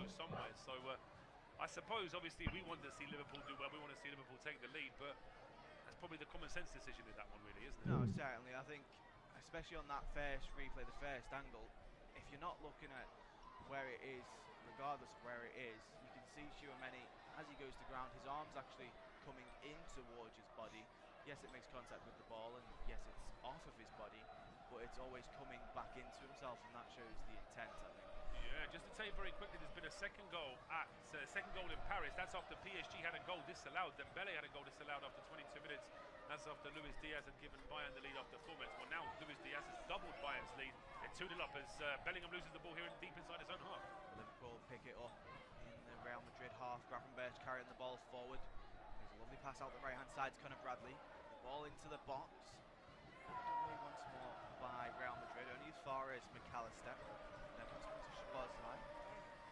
I suppose obviously we want to see Liverpool do well. We want to see Liverpool take the lead, but that's probably the common sense decision in that one, really, isn't it? No, certainly. I think, especially on that first replay, the first angle, if you're not looking at where it is, regardless of where it is, you can see Tchouaméni as he goes to ground, his arm's actually coming in towards his body. Yes, it makes contact with the ball, and yes, it's off of his body, but it's always coming back into himself, and that shows the intent, I think. Yeah, just to tell you very quickly, there's been a second goal in Paris. That's after PSG had a goal disallowed. Dembele had a goal disallowed after 22 minutes. That's after Luis Diaz had given Bayern the lead after 4 minutes. Well, now Luis Diaz has doubled Bayern's lead. They're 2-0 up as Bellingham loses the ball here deep inside his own half. Liverpool pick it up in the Real Madrid half. Gravenberch carrying the ball forward. There's a lovely pass out the right-hand side to Conor Bradley. The ball into the box. Away once more by Real Madrid, only as far as McAllister. Then once more to Szoboszlai.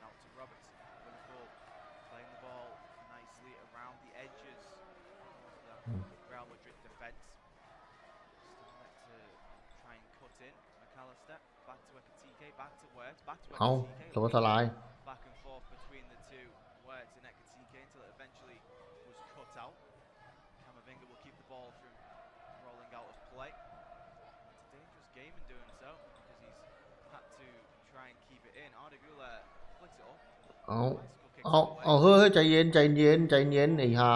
Now to Robertson. Liverpool playing the ball nicely around the edges of the Real Madrid defence. Starting to try and cut in. McAllister back to Ekitike, back to Wirtz, back to Ekitike. โซสลาย Back and forth between the two, Wirtz and Ekitike until it eventually was cut out. Camavinga will keep the ball from rolling out of play. It's a dangerous game in doing so because he's had to try and keep it in. Ardagula flicks it up. เอาเฮ้ยใจเย็นใจเย็นใจเย็นไอ้ห่า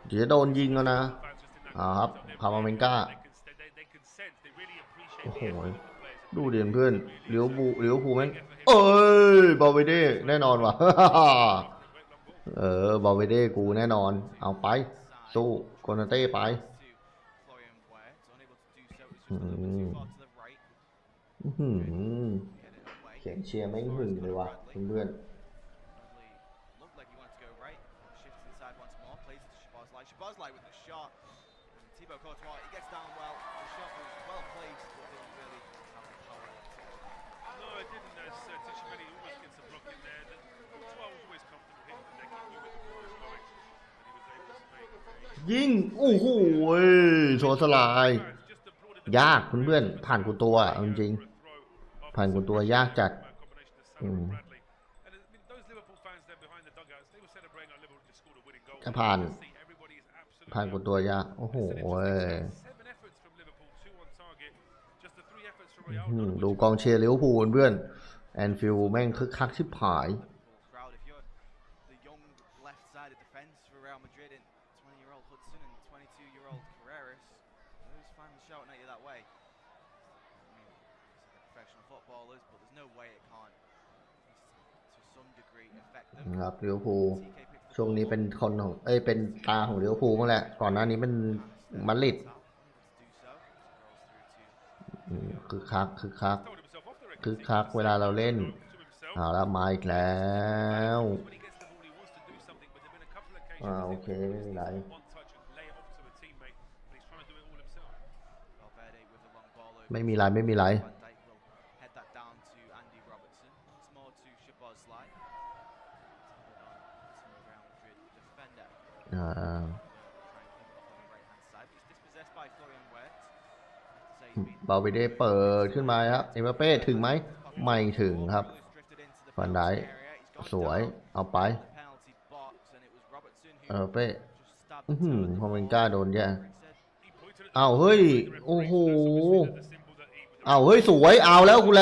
เดี๋ยวโดนยิงแล้วนะครับพามาเมนก้าโอ้โหดูเด่นเพื่อนเลี้ยวภูแม่งเอ้ยบอลเวเด้แน่นอนว่ะบอลเวเด้กูแน่นอนเอาไปสู้โกนาเต้ไปเขียนเชียร์ไม่หึงเลยว่ะเพื่อนSzoboszlai with the shot. Thibaut Courtois, he gets down well. The shot was well placed, but didn't really have the power. No, it didn't. As Tchouaméni almost gets a block in there. Courtois was always comfortable hitting the deck. He knew where the ball was going, and he was able to make. ยิงโอ้โหโซสลายยากเพื่อนๆผ่านกูตัวจริงๆผ่านกูตัวยากจัดจะผ่านกูตัวยากโอ้โหดูกองเชียร์ลิเวอร์พูลเพื่อนแอนฟิลด์แม่งคึกคักชิบหายครับลิเวอร์พูลช่วงนี้เป็นคนของเป็นตาของลิเวอร์พูลมั้งแหละก่อนหน้านี้เป็นมาดริดคึกคักเวลาเราเล่นเอาแล้วมาอีกแล้วโอเคไม่มีไรบาเวเด้เปิดขึ้นมาครับเอ็มบัปเป้ถึงไหมไม่ถึงครับฟันไดสวยเอาไปเป้พอเมนก้าโดนแย่เอาเฮ้ยโอ้โหเอาเฮ้ยสวยเอาแล้วกูแ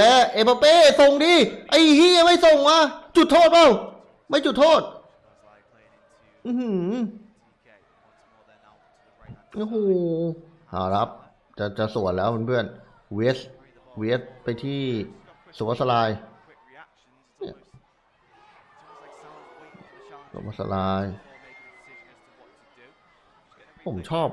ลเอ็มบัปเป้ส่งดิไอ้เฮียไม่ส่งวะจุดโทษเปล่าไม่จุดโทษโอ้โหเอาครับจะสวนแล้วเพื่อนเวสไปที่สุวัสลายผมชอบ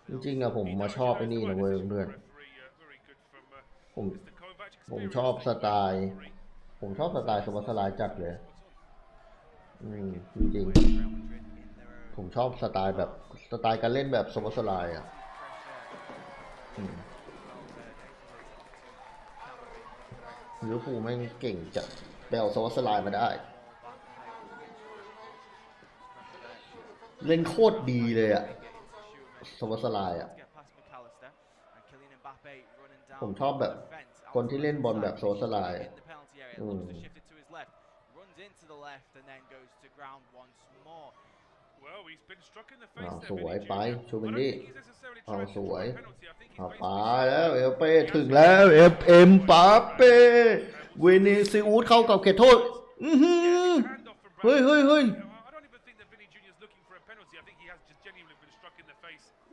จริงๆอะผมมาชอบไอ้นี่นะเว้ยเพื่อนผมผมชอบสไตล์สมัสลายจัดเลยจริงๆผมชอบสไตล์แบบสไตล์การเล่นแบบสมัสลายอะลิเวอร์พูลแม่งเก่งจัดไปเอาสมัสลายมาได้เล่นโคตรดีเลยอะสมัสลายอะผมชอบแบบคนที่เล่นบอลแบบโซสไลด์สวยไปชูบินดี้สวยไปแล้วเอเป้ถึงแล้วเอ็มปาเป้เวเนซิอุสเข้ากับเขตโทษเฮ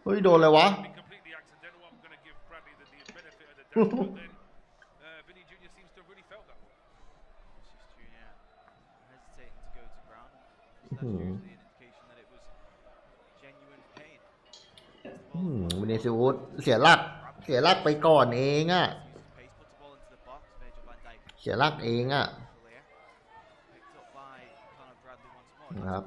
้ยโดนอะไรวะวินิซิอุสเสียหลักไปก่อนเองอะเสียหลักเองอะนะครับ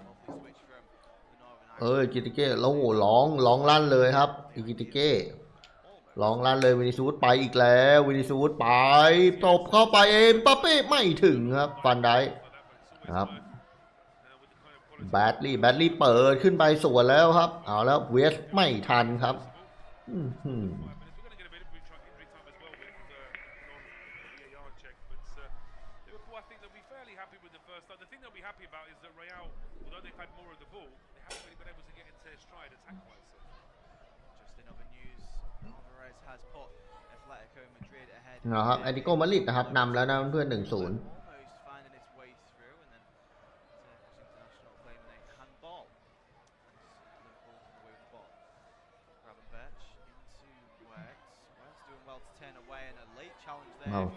กิติเก้แล้วโหร้องลั่นเลยครับกิติเก้ร้องลั่นเลยวินิซิอุสไปอีกแล้ววินิซิอุสไปตบเข้าไปเอ็มปาเป้ไม่ถึงครับฟันได้ครับแบดลี่เปิดขึ้นไปสวนแล้วครับเอาแล้วเวสไม่ทันครับนะครับแอตติโกมาดริดนะครับนำแล้วนะเพื่อน 1-0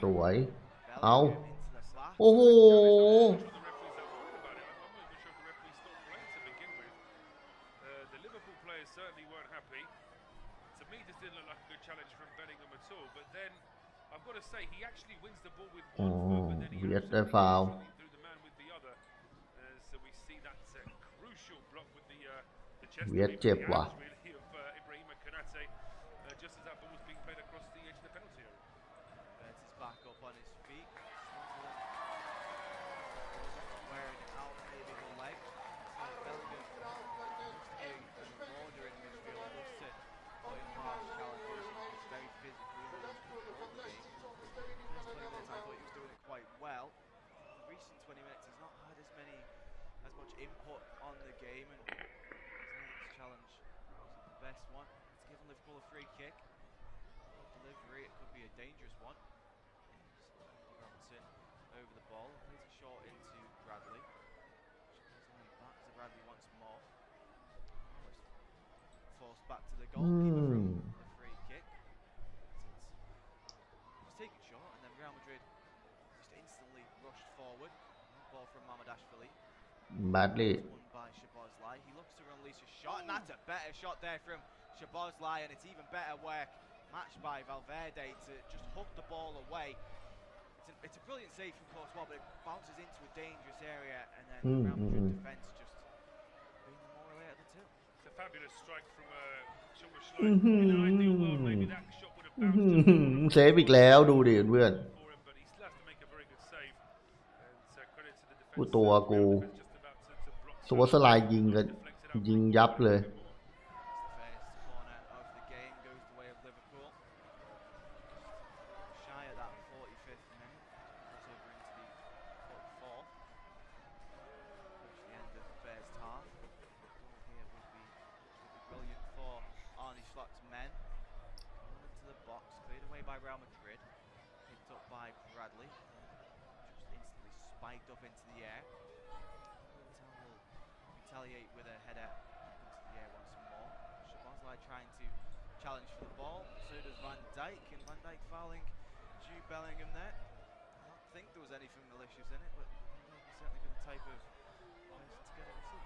สวยเอาโอ้โหเวียดได้ฟาวล์เวียดเจ็บว่ะinput on the game and his challenge wasn't the best one. It's given Liverpool a free kick. Delivery, it could be a dangerous one. Robinson over the ball, plays it short into Bradley. Back to Bradley once more. Forced back to the goalkeeper from the free kick. It's taken short and then Real Madrid just instantly rushed forward. Ball from Mamadashvili. Badly. He looks to release a shot, and that's a better shot there from Shabazlai, and it's even better work matched by Valverde to just hook the ball away. It's a brilliant save from Courtois, but it bounces into a dangerous area, and then the Real Madrid defence just being the more away of the two. It's a fabulous strike from Shabazlai. In an ideal world, maybe that shot would have bounced. เซฟอีกแล้วดูดิเพื่อนกูตัวกูตัวสไลด์ยิงยับเลยup into the air. Will retaliate with a header into the air once more. Shabazlai trying to challenge for the ball. So does Van Dijk, and Van Dijk fouling Jude Bellingham there. I don't think there was anything malicious in it, but he's certainly been the type of person to get a receipt.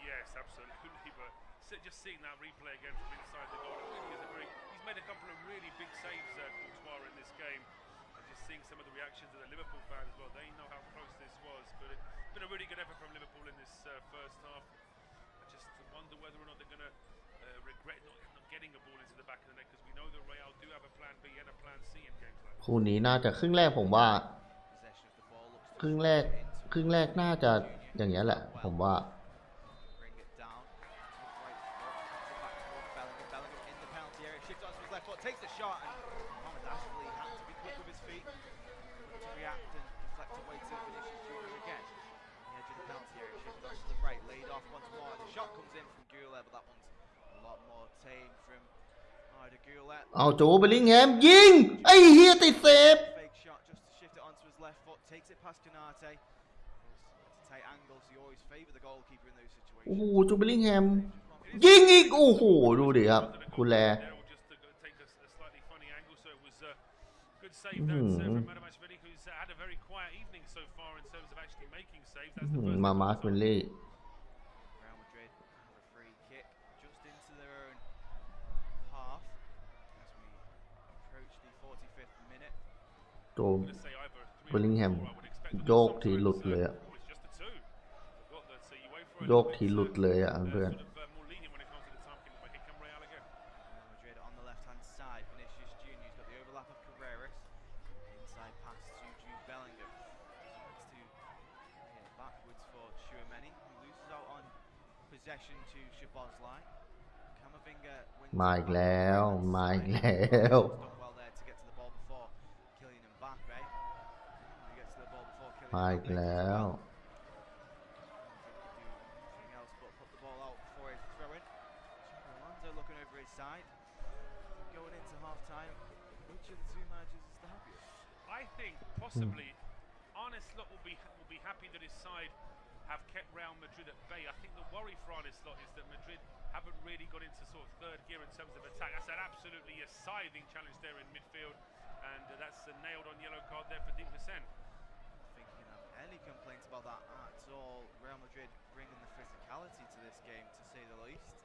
Yes, absolutely. But just seeing that replay again from inside the goal, it really is a very. He's made a couple of really big saves, Courtois, in this game. And just seeing some of the reactions of the Liverpool fans as well, they know how close this was. But it's been a really good effort from Liverpool in this first half. I just wonder whether or not they're going to regret not getting a ball into the back of the net, because we know that Real do have a plan B and a plan C in games like this. คู่นี้น่าจะครึ่งแรกผมว่าครึ่งแรกน่าจะอย่างเงี้ยแหละผมว่าtakes the shot and Mohamed Ashley had to be quick with his feet to react and deflect away to Vinicius Junior again. The edge of the penalty area, shifted onto the right, laid off once more. The shot comes in from Goulet, but that one's a lot more tame from Arda Goulet. เอาโจเบลลิงแฮมยิงไอ้เฮียติดเซฟ Fake shot just to shift it onto his left foot, takes it past Canate. Tight angles, you always favour the goalkeeper in those situations. โอ้โหโจเบลลิงแฮมยิงอีกโอ้โหดูดิครับคุณแลGood save that's from Madamashvili, who's had a very quiet evening so far in terms of actually making saves. That's the first มามาร์คเวนลี่ Real Madrid have a free kick just into their own half as we approach the 45th minute. โจเบลลิงแฮมโยกทีหลุดเลยอะโยกทีหลุดเลยอะเพื่อนมาอีกแล้วมาอีกแล้วมาอีกแล้วI think possibly Arne Slot will be happy that his side have kept Real Madrid at bay. I think the worry for Arne Slot is that Madrid haven't really got into sort of third gear in terms of attack. That's absolutely a scything challenge there in midfield, and that's a nailed on yellow card there for Dean Hussein. Thinking of any complaints about that at all. Real Madrid bringing the physicality to this game, to say the least.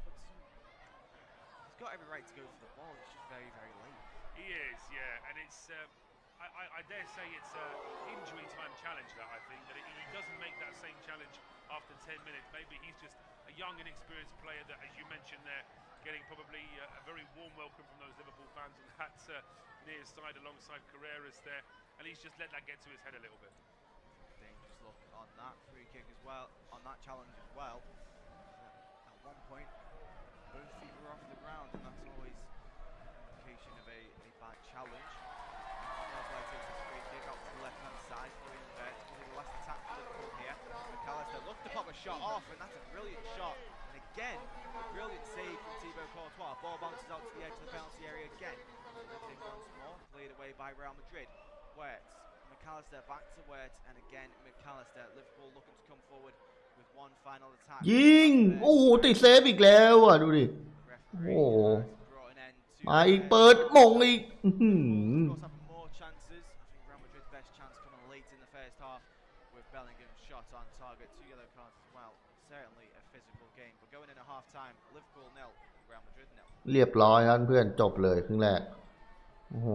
But he's got every right to go for the ball. It's just very, very late. He is, yeah, and it's. I dare say it's an injury time challenge that I think that he doesn't make that same challenge after 10 minutes. Maybe he's just a young and inexperienced player that, as you mentioned there, getting probably a very warm welcome from those Liverpool fans on that near side alongside Carreras there, and he's just let that get to his head a little bit. Dangerous look on that free kick as well, on that challenge as well. At one point, both feet were off the ground, and that's always an indication of a bad challenge. Takes this free kick out to the left-hand side, going there. It's the last attack for Liverpool here. McAllister looked to pop a shot off, and that's a brilliant shot. And again, a brilliant save from Thibaut Courtois. Ball bounces out to the edge of the penalty area again. Lifting once more, played away by Real Madrid. Wirtz, McAllister back to Wirtz, and again McAllister. Liverpool looking to come forward with one final attack. ยิงโอ้โหติดเซฟอีกแล้วอ่ะดูดิโอ้มาอีกเปิดมงอีกTarget, 2 yellow cards as well. Certainly a physical game. But going in at half time, Liverpool 0, Real Madrid 0. เรียบร้อยครับเพื่อนจบเลยครึ่งแรกโอ้โห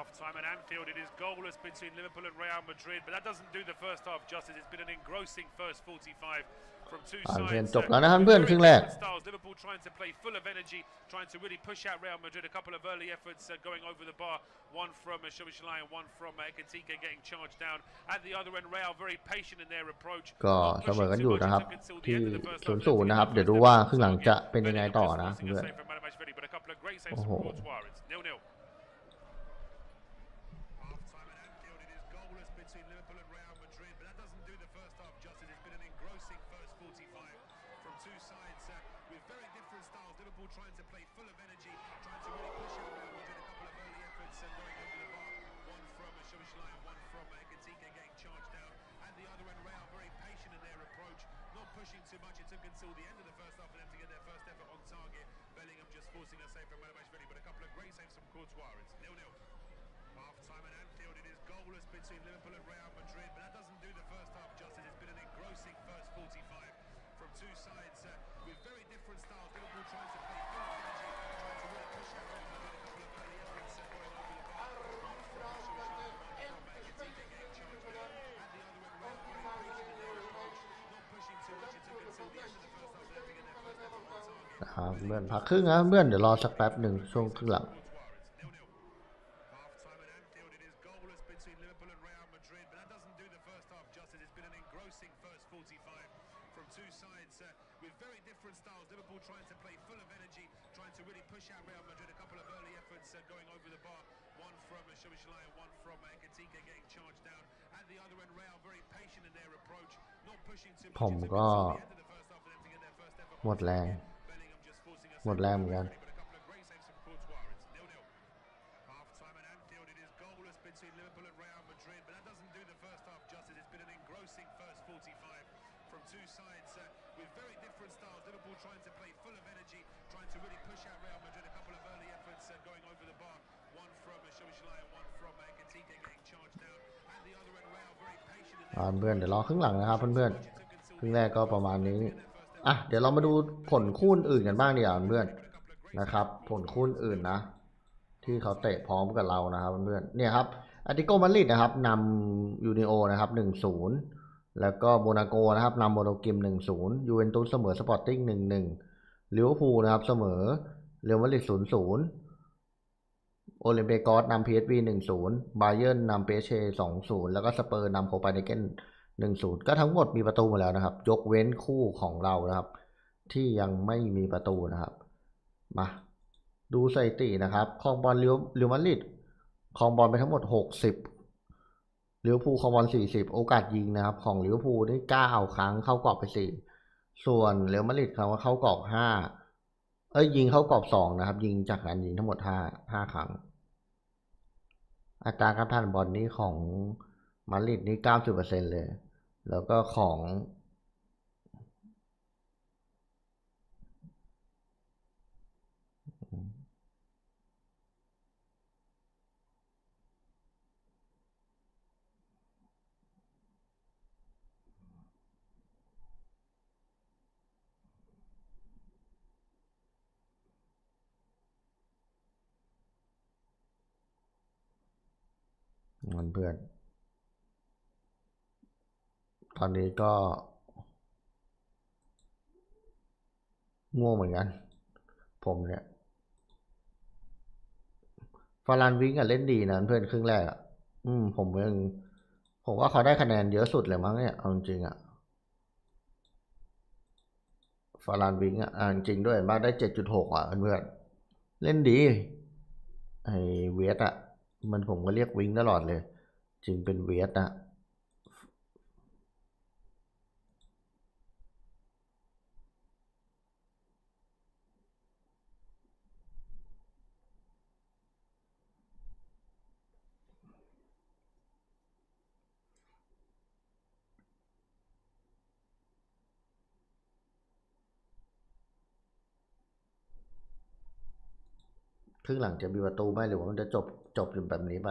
Half-time at Anfield, it is goalless between Liverpool and Real Madrid, but that doesn't do the first half justice. It's been an engrossing first 45 from two sides. จบแล้วนะครับเพื่อนครึ่งแรก Liverpool trying to play full of energy, trying to really push out Real Madrid. A couple of early efforts going over the bar, one from Szoboszlai and one from Ekatike getting charged down. At the other end, Real very patient in their approach. ก็เสมอกันอยู่นะครับที่0-0นะครับเดี๋ยวดูว่าครึ่งหลังจะเป็นยังไงต่อนะเพื่อน great save from Courtois. It's 0-0. Half-time at Anfield, it is goalless between Liverpool and Real Madrid, but that doesn't do the first half justice. It's been an engrossing first 45 from two sides with very different styles. Liverpool trying to play full of energy, trying to really push out Real Madrid. A couple of early efforts going over the bar. One from Szoboszlai, one from Katika getting charged down. And the other end, Real very patient in their approach, not pushing too much. It took until the end of the first half for them to get their first effort on target. Bellingham just forcing a save from Malamashvili, but a couple of great saves from Courtois. It's 0-0. Half-time at Anfield, it is goalless between Liverpool and Real Madrid, but that doesn't do the first half justice. It's been an engrossing first 45 from two sides with very different styles. Liverpool trying to play full of energy, trying to really push out Real Madrid. A couple of early efforts going over the bar. One from Szoboszlai, one from Katika getting charged down. And the other end, Real very patient in their approach, not pushing too much. It took until the end of the first half for them to get their first effort on target. ครับเพื่อนพักครึ่งนะเพื่อนเดี๋ยวรอสักแป๊บหนึ่งช่วงครึ่งหลัง Half-time at Anfield, it is goalless between Liverpool and Real Madrid, but that doesn't do the first half justice. It's been an engrossing first 45 from two sides with very different styles. Liverpool trying to play full of energy, trying to really push out Real Madrid. A couple of early efforts going over the bar. One from Szoboszlai, one from Katika getting charged down. And the other end, Real very patient in their approach, not pushing too much. ผมก็ Until the end of the first half for them to get their first effort หม on ดแรง target. Bellingham just forcing a หม save ดแรงเหมือนกัน but a couple of great saves from Courtois. It's 0-0. Half-time at Anfield, it is goalless between Liverpool and Real Madrid, but that doesn't do the first half justice. It's been an engrossing first 45 from two sides with very different styles. Liverpool trying to play full of energy, trying to really push out Real Madrid. A couple of early efforts going over the bar. One from Szoboszlai, one from Katika getting charged down. And the other end, Real very patient in their เพื่อนเดี๋ยวรอครึ่งหลังนะครับเพื่อนๆครึ่งแรกก็ประมาณนี้อ่ะเดี๋ยวเรามาดูผลคู่อื่นกันบ้างดีกว่าเพื่อนนะครับผลคู่อื่นนะที่เขาเตะพร้อมกับเรานะครับเพื่อนเนี่ยครับอาติโกมาดริดนะครับนำยูนิโอนะครับ 1-0 แล้วก็โมนาโกนะครับนำโมโนกิม 1-0 ยูเวนตุสเสมอสปอร์ติ้ง 1-1 ลิเวอร์พูลนะครับเสมอเรอัลมาดริด 0-0 โอลิมเปียกอสนำ PSV 1-0 บาเยิร์นนำ PSG 2-0 แล้วก็สเปอร์นำโคปาเนเกน 1-0 ก็ทั้งหมดมีประตูหมดแล้วนะครับยกเว้นคู่ของเรานะครับที่ยังไม่มีประตูนะครับมาดูสถิตินะครับครองบอลเรอัลมาดริดครองบอลไปทั้งหมด60ลิเวอร์พูลครองบอล40โอกาสยิงนะครับของลิเวอร์พูลได้9ครั้งเข้ากรอบไป4ส่วนเรอัลมาดริดเขาเข้ากรอบ5ยิงเข้ากรอบ2นะครับยิงจากการยิงทั้งหมด5ครั้งอัตราการผ่านบอลนี้ของมาดริดนี่ 90% เลยแล้วก็ของเพื่อนตอนนี้ก็ง่วงเหมือนกันผมเนี่ยฟาลานวิงเล่นดีนะเพื่อนครึ่งแรกผมว่าเขาได้คะแนนเยอะสุดเลยมั้งเนี่ยเอาจริงฟาลานวิงจริงด้วยมาได้ 7.6 เพื่อนเล่นดีไอเวสผมก็เรียกวิงตลอดเลยจริงเป็นเวสครึ่งหลังจะมีประตูไหมหรือว่ามันจะจบอยู่แบบนี้ไป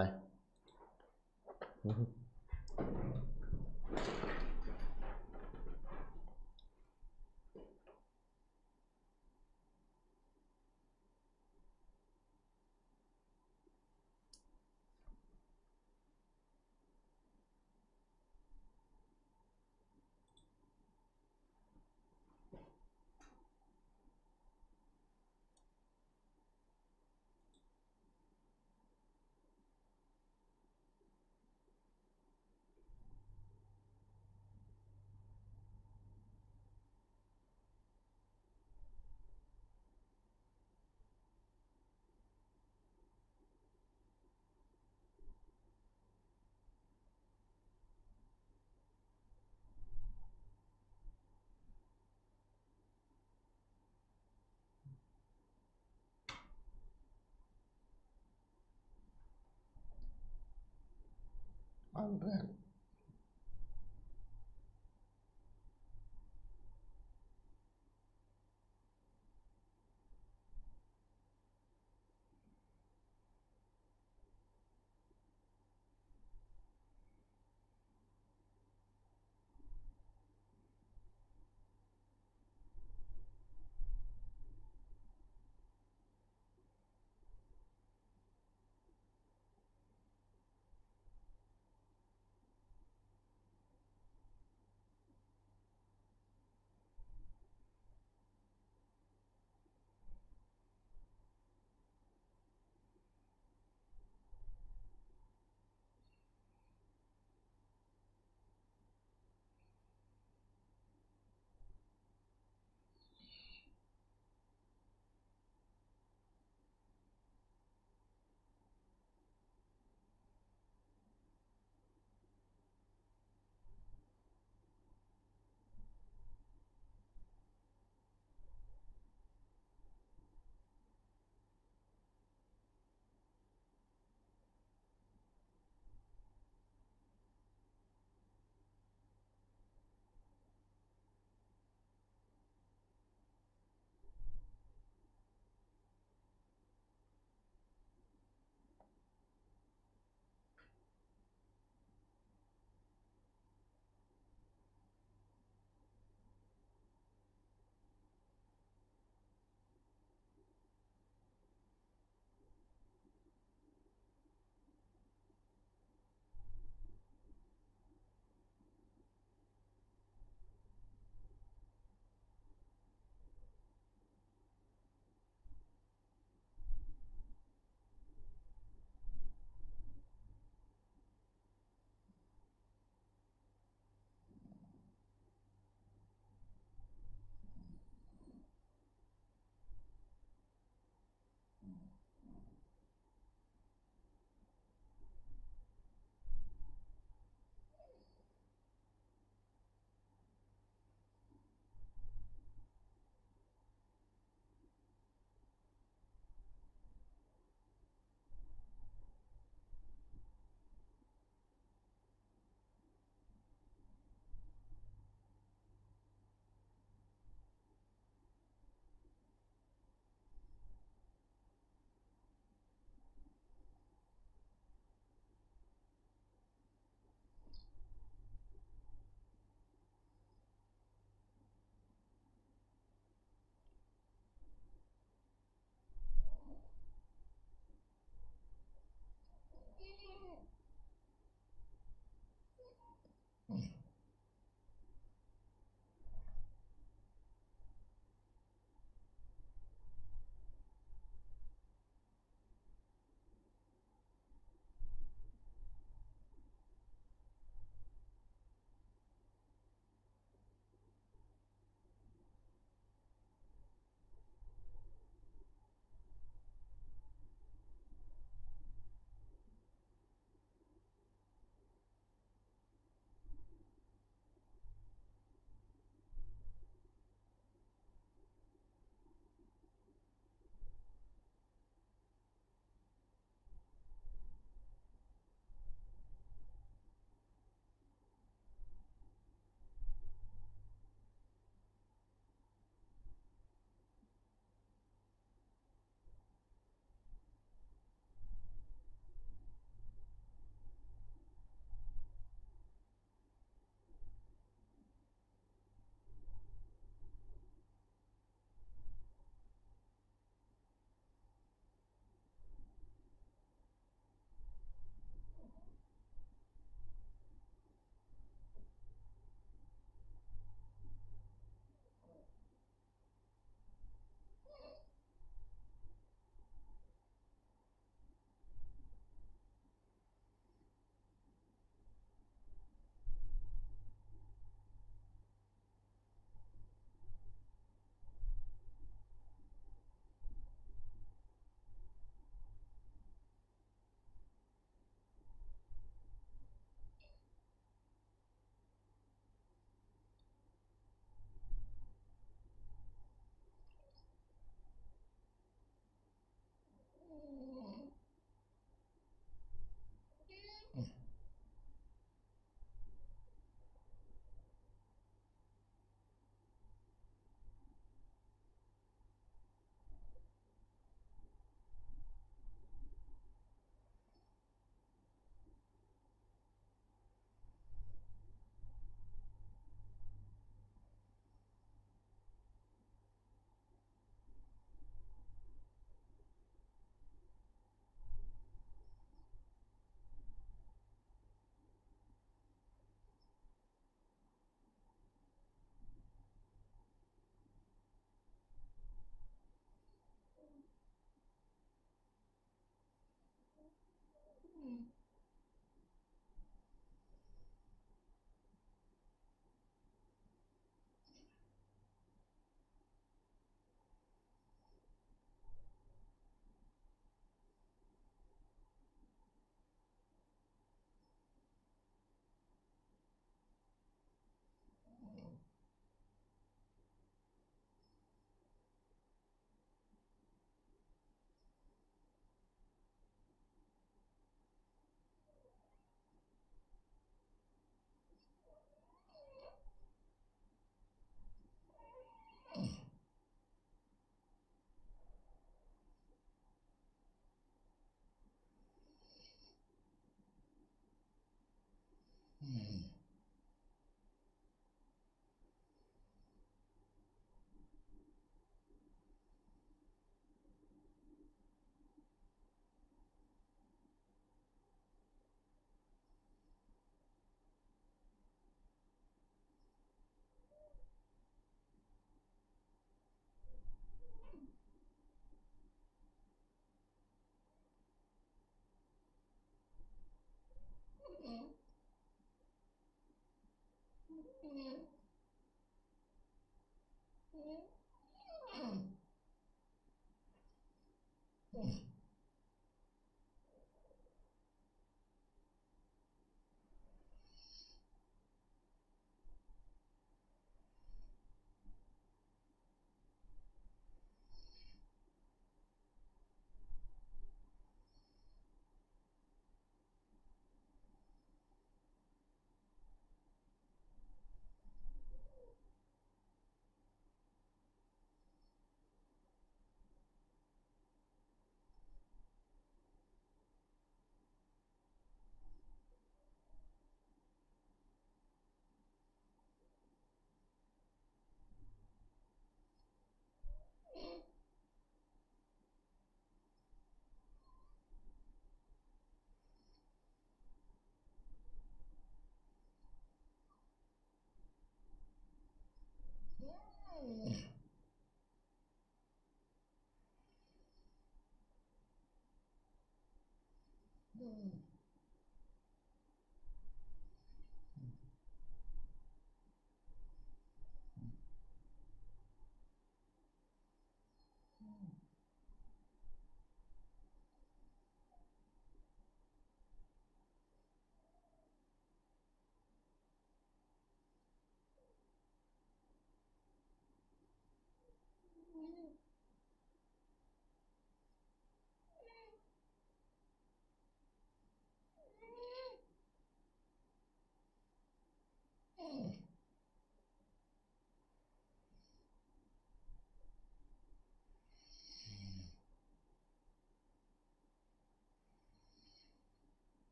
ฟังเพื่อน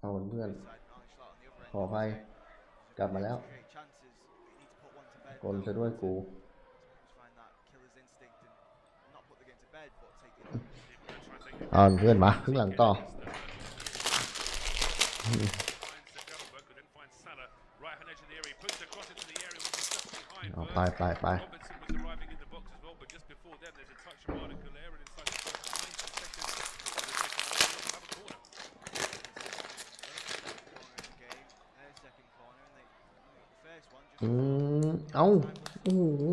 เอาเพื่อนขออภัยกลับมาแล้วกลซะด้วยกูเอาเพื่อนมาครึ่งหลังต่อเอาไปเอาโอ้โห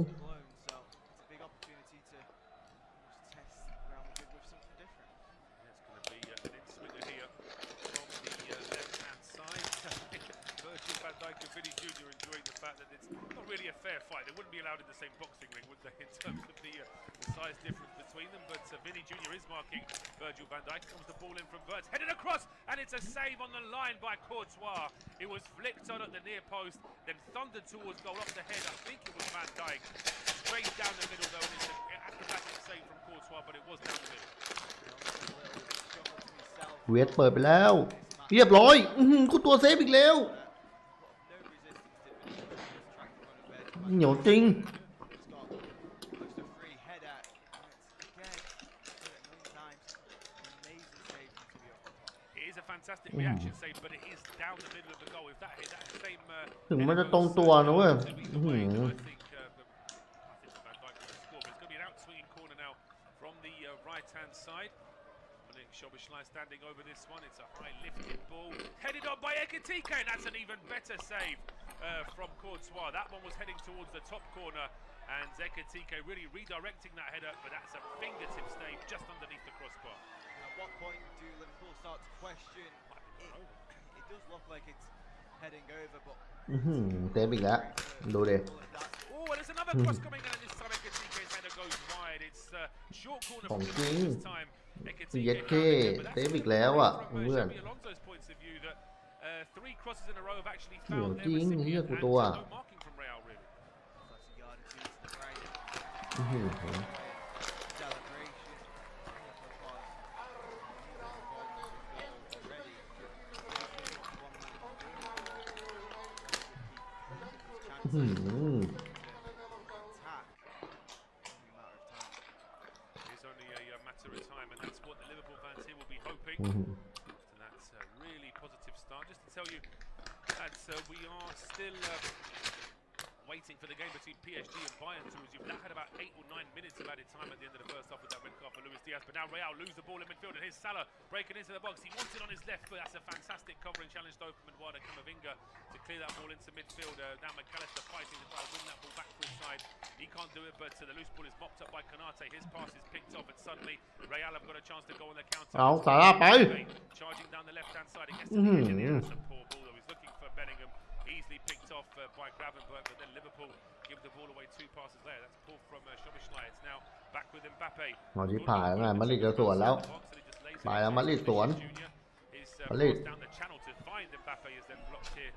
Really a fair fight. They wouldn't be allowed in the same boxing ring, would they, in terms of the size difference between them? But Vinny Jr. is marking Virgil van Dijk. Comes the ball in from Wirtz, headed across, and it's a save on the line by Courtois. It was flicked on at the near post, then thundered towards goal off the head. I think it was Van Dijk. Straight down the middle, though, and it's an acrobatic save from Courtois, but it was down the middle. เวทเปิดไปแล้วเรียบร้อยกูตัวเซฟอีกแล้วเหนียวจริง Fantastic reaction save, but it is down the middle of the goal. If that same ถึงมันจะตรงตัวนะเว้ย I think Van Dijk will score, but it's going to be an outswinging corner now from the right-hand side. Nick Szoboszlai standing over this one. It's a high lifted ball, headed on by Ekatike, and that's an even better save from Courtois. That one was heading towards the top corner, and Ekatike really redirecting that header, but that's a fingertip save just underneath the crossbar. At what point do Liverpool start to question? It does look like it's heading over, but เต็มอีกแล้วดูดิ Oh, and there's another cross coming in, and this time Ekatike's header goes wide. It's short corner ของ from จริง this time. เย็ดเก้เต็มอีกแล้วอ่ะ From เพื่อน Xabi Alonso's points of view that 3 crosses in a row have actually เดี๋ยว found จ their ริง recipient, เฮีย and กู no ตัว marking from Real really. that's a yard or two to the right. อื้อหือ Celebration. Already. อื้อหือ It's only a matter of time, and that's what the Liverpool fans here will be hoping. อื้อหือ So that's a really positive start. Just to tell you that we are still waiting for the game between PSG and Bayern to resume. That had about 8 or 9 minutes of added time at the end of the first half with that red card for Luis Diaz. But now Real lose the ball in midfield, and here's Salah breaking into the box. He wants it on his left foot. That's a fantastic covering challenge though from Eduardo Camavinga to clear that ball into midfield. Now McAllister fighting to try to win that ball back for his side. He can't do it, but the loose ball is mopped up by Konate. His pass is picked off, and suddenly Real have got a chance to go on the counter. เอาสาระไป Charging down the left-hand side. It gets to the edge, and that's a poor ball though. He's looking for Bellingham. Easily picked off by Gravenberch, but then Liverpool give the ball away 2 passes there. That's pulled from Szoboszlai. It's now back with Mbappe. เอาที่ผ่านไงมาดริดจะสวนแล้วไปแล้วมาดริดสวน มาดริด down the channel to find Mbappe is then blocked here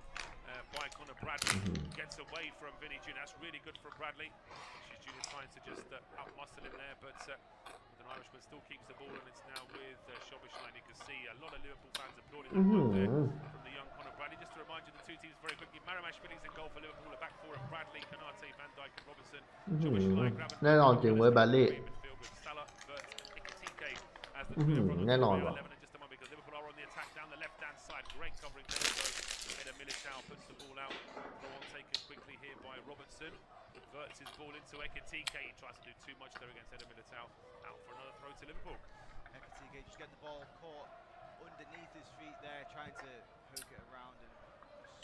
by Conor Bradley. Gets away from Vinny Jr. That's really good from Bradley. Vinicius Jr. trying to just up-muscle him there, but an Irishman still keeps the ball, and it's now with Szoboszlai. You can see a lot of Liverpool fans applauding the work there from the young Conor Bradley. Just to remind you, the 2 teams very quickly. Maramashvili's in goal for Liverpool. A back 4 of Bradley, Konate, Van Dijk, and Robertson. Szoboszlai, Gravenberch, แน่นอนจริงเว้ยแบดลี่ midfield with Salah, Vert, Ekatike as the แน่นอน Real ว่ะ 11 in just a moment, because Liverpool are on the attack down the left-hand side. Great covering there. Eder Militao puts the ball out. Throw on taken quickly here by Robertson. Verts his ball into Ekatike. He tries to do too much there against Eder Militao. Out for another throw to Liverpool. Ekatike just get the ball caught underneath his feet there, trying to poke it around and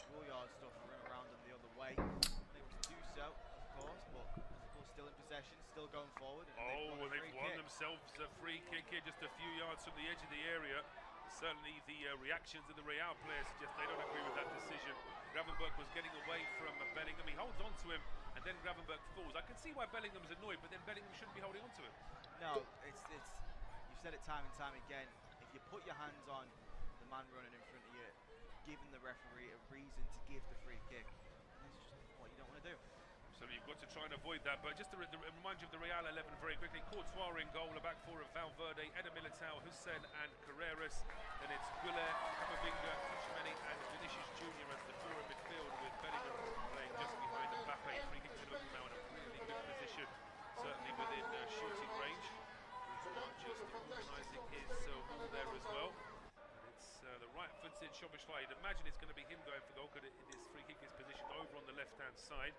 schoolyard stuff and run around them the other way. Able to do so, of course, but Liverpool still in possession, still going forward. And They've won themselves a free kick here, just a few yards from the edge of the area. Certainly the reactions of the Real players suggest they don't agree with that decision. Gravenberch was getting away from Bellingham. He holds on to him, and then Gravenberch falls. I can see why Bellingham's annoyed, but then Bellingham shouldn't be holding on to him. No, it's you've said it time and time again. If you put your hands on the man running in front of you, giving the referee a reason to give the free kick, this is just what you don't want to do. So you've got to try and avoid that. But just to remind you of the Real 11 very quickly. Courtois in goal, a back 4 of Valverde, Eder Militao, Hussein and Carreras. Then it's Güler, Camavinga, Tchouameni and Vinicius Jr. as the 4 in midfield, with Bellingham playing just behind Mbappe. Free kick to Liverpool now in a really good position, certainly within shooting range. Courtois just organising his ball there as well. And it's the right-footed Szoboszlai. You'd imagine it's going to be him going for goal, because this free kick is positioned over on the left-hand side.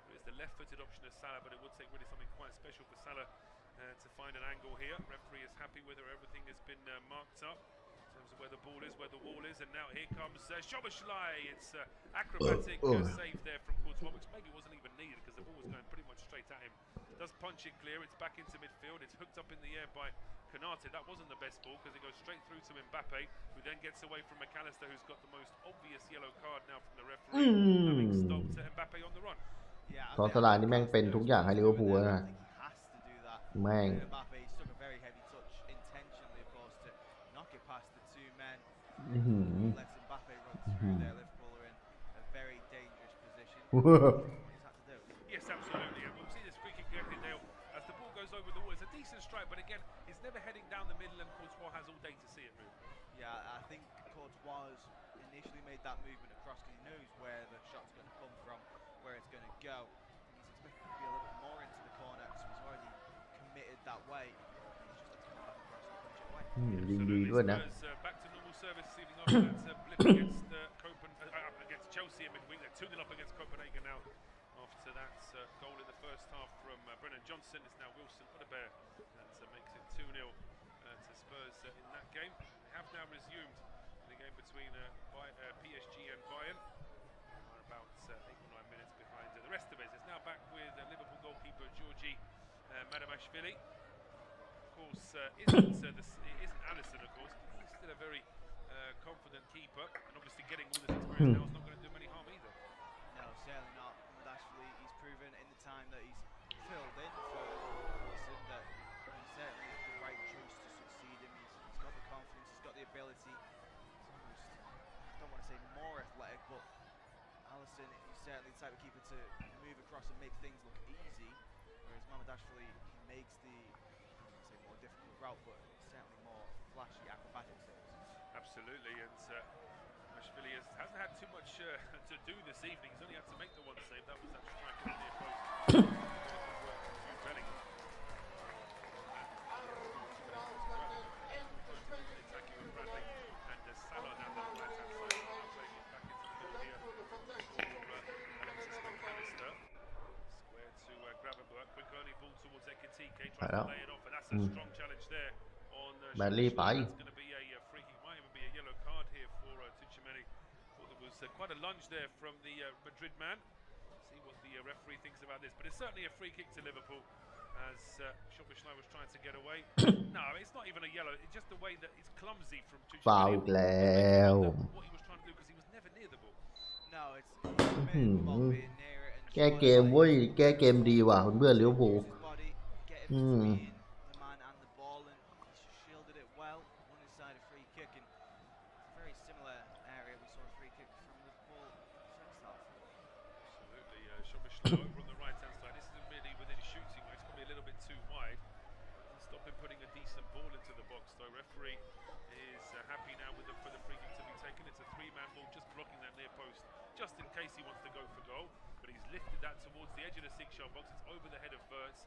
It's the left-footed option of Salah, but it would take really something quite special for Salah to find an angle here. Referee is happy with her. Everything has been marked up in terms of where the ball is, where the wall is, and now here comes Szoboszlai. It's acrobatic save there from Courtois, which maybe wasn't even needed because the ball was going pretty much straight at him. Does punch it clear. It's back into midfield. It's hooked up in the air by Konate. That wasn't the best ball because it goes straight through to Mbappe, who then gets away from McAllister, who's got the most obvious yellow card now from the referee, having stopped Mbappe on the run. ตอนสลายนี่แม่งเป็นทุกอย่างให้ลิเวอร์พูลนะแม่ง Mbappe took a very heavy touch intentionally, of course, to knock it past the 2 men. Lets Mbappe run through there. Liverpool are in a very dangerous position. What he's had to do. Yes, absolutely. And we'll see this free kick getting there as the ball goes over the wall. It's a decent strike, but again, it's never heading down the middle, and Courtois has all day to see it move. Yeah, I think Courtois initially made that movement across because he knows where the shot's going to come from, where it's going to go. He's expected to be a little bit more into the corner, so he's already committed that way. He's just had to come back across and punch it away. ยิงดีด้วยนะ Back to normal service this evening after that blip against against Chelsea in midweek. They're 2-0 up against Copenhagen now. After that goal in the first half from Brennan Johnson, it's now Wilson Udderbear that makes it 2-0 to Spurs numbers in that game. They have now resumed the game between PSG and Bayern. Are about 8 or 9 minutes behind the rest of it. It's now back with Liverpool goalkeeper Georgi Madamashvili. Of course, isn't Alisson, of course. He's still a very confident keeper, and obviously getting all this experience now is not going to do him any harm either. No, certainly not. Madashvili, he's proven in the time that he's filled in for Alisson that he's certainly the right choice to succeed him. He's got the confidence, he's got the ability. He's almost, I don't want to say more athletic, but Alisson is certainly the type of keeper to move across and make things look easy, whereas Madashvili, he makes the, I don't want to say more difficult route, but certainly more flashy acrobatic saves. Absolutely, and Madashvili hasn't had too much to do this evening. He's only had to make the one save. That was that strike in the near post. Bellingham. Attacking with Bradley and Salah down the right-hand side. Now playing it back into the middle here for Alexis McAllister. Square to Gravenberch. Quick early ball towards Ekitike. Tries to lay it off, and that's a strong challenge there on Bradley That's going to be a free kick. Might even be a yellow card here for Tuchemeni. Thought there was quite a lunge there from the Madrid man. See what the referee thinks about this, but it's certainly a free kick to Liverpool as Szoboszlai was trying to get away. No, it's not even a yellow. It's just the way that it's clumsy from Tuchemeni. ฟาวอีกแล้ว What he was trying to do because he was never near the ball. No, it's made the ball being near it and แก้เกมเว้ยแก้เกมดีว่ะเพื่อนๆลิเวอร์พูล use his body, get him between the man and the ball, and he's shielded it well. One inside a free kick, and it's a very similar area. We saw a free kick from Liverpool first half. Absolutely, Szoboszlai over on the right-hand side. This isn't really within shooting range. It's probably a little bit too wide. Stop him putting a decent ball into the box, though. Referee is happy now for the free kick to be taken. It's a three-man ball, just blocking that near post, just in case he wants to go for goal. But he's lifted that towards the edge of the six-yard box. It's over the head of Wirtz.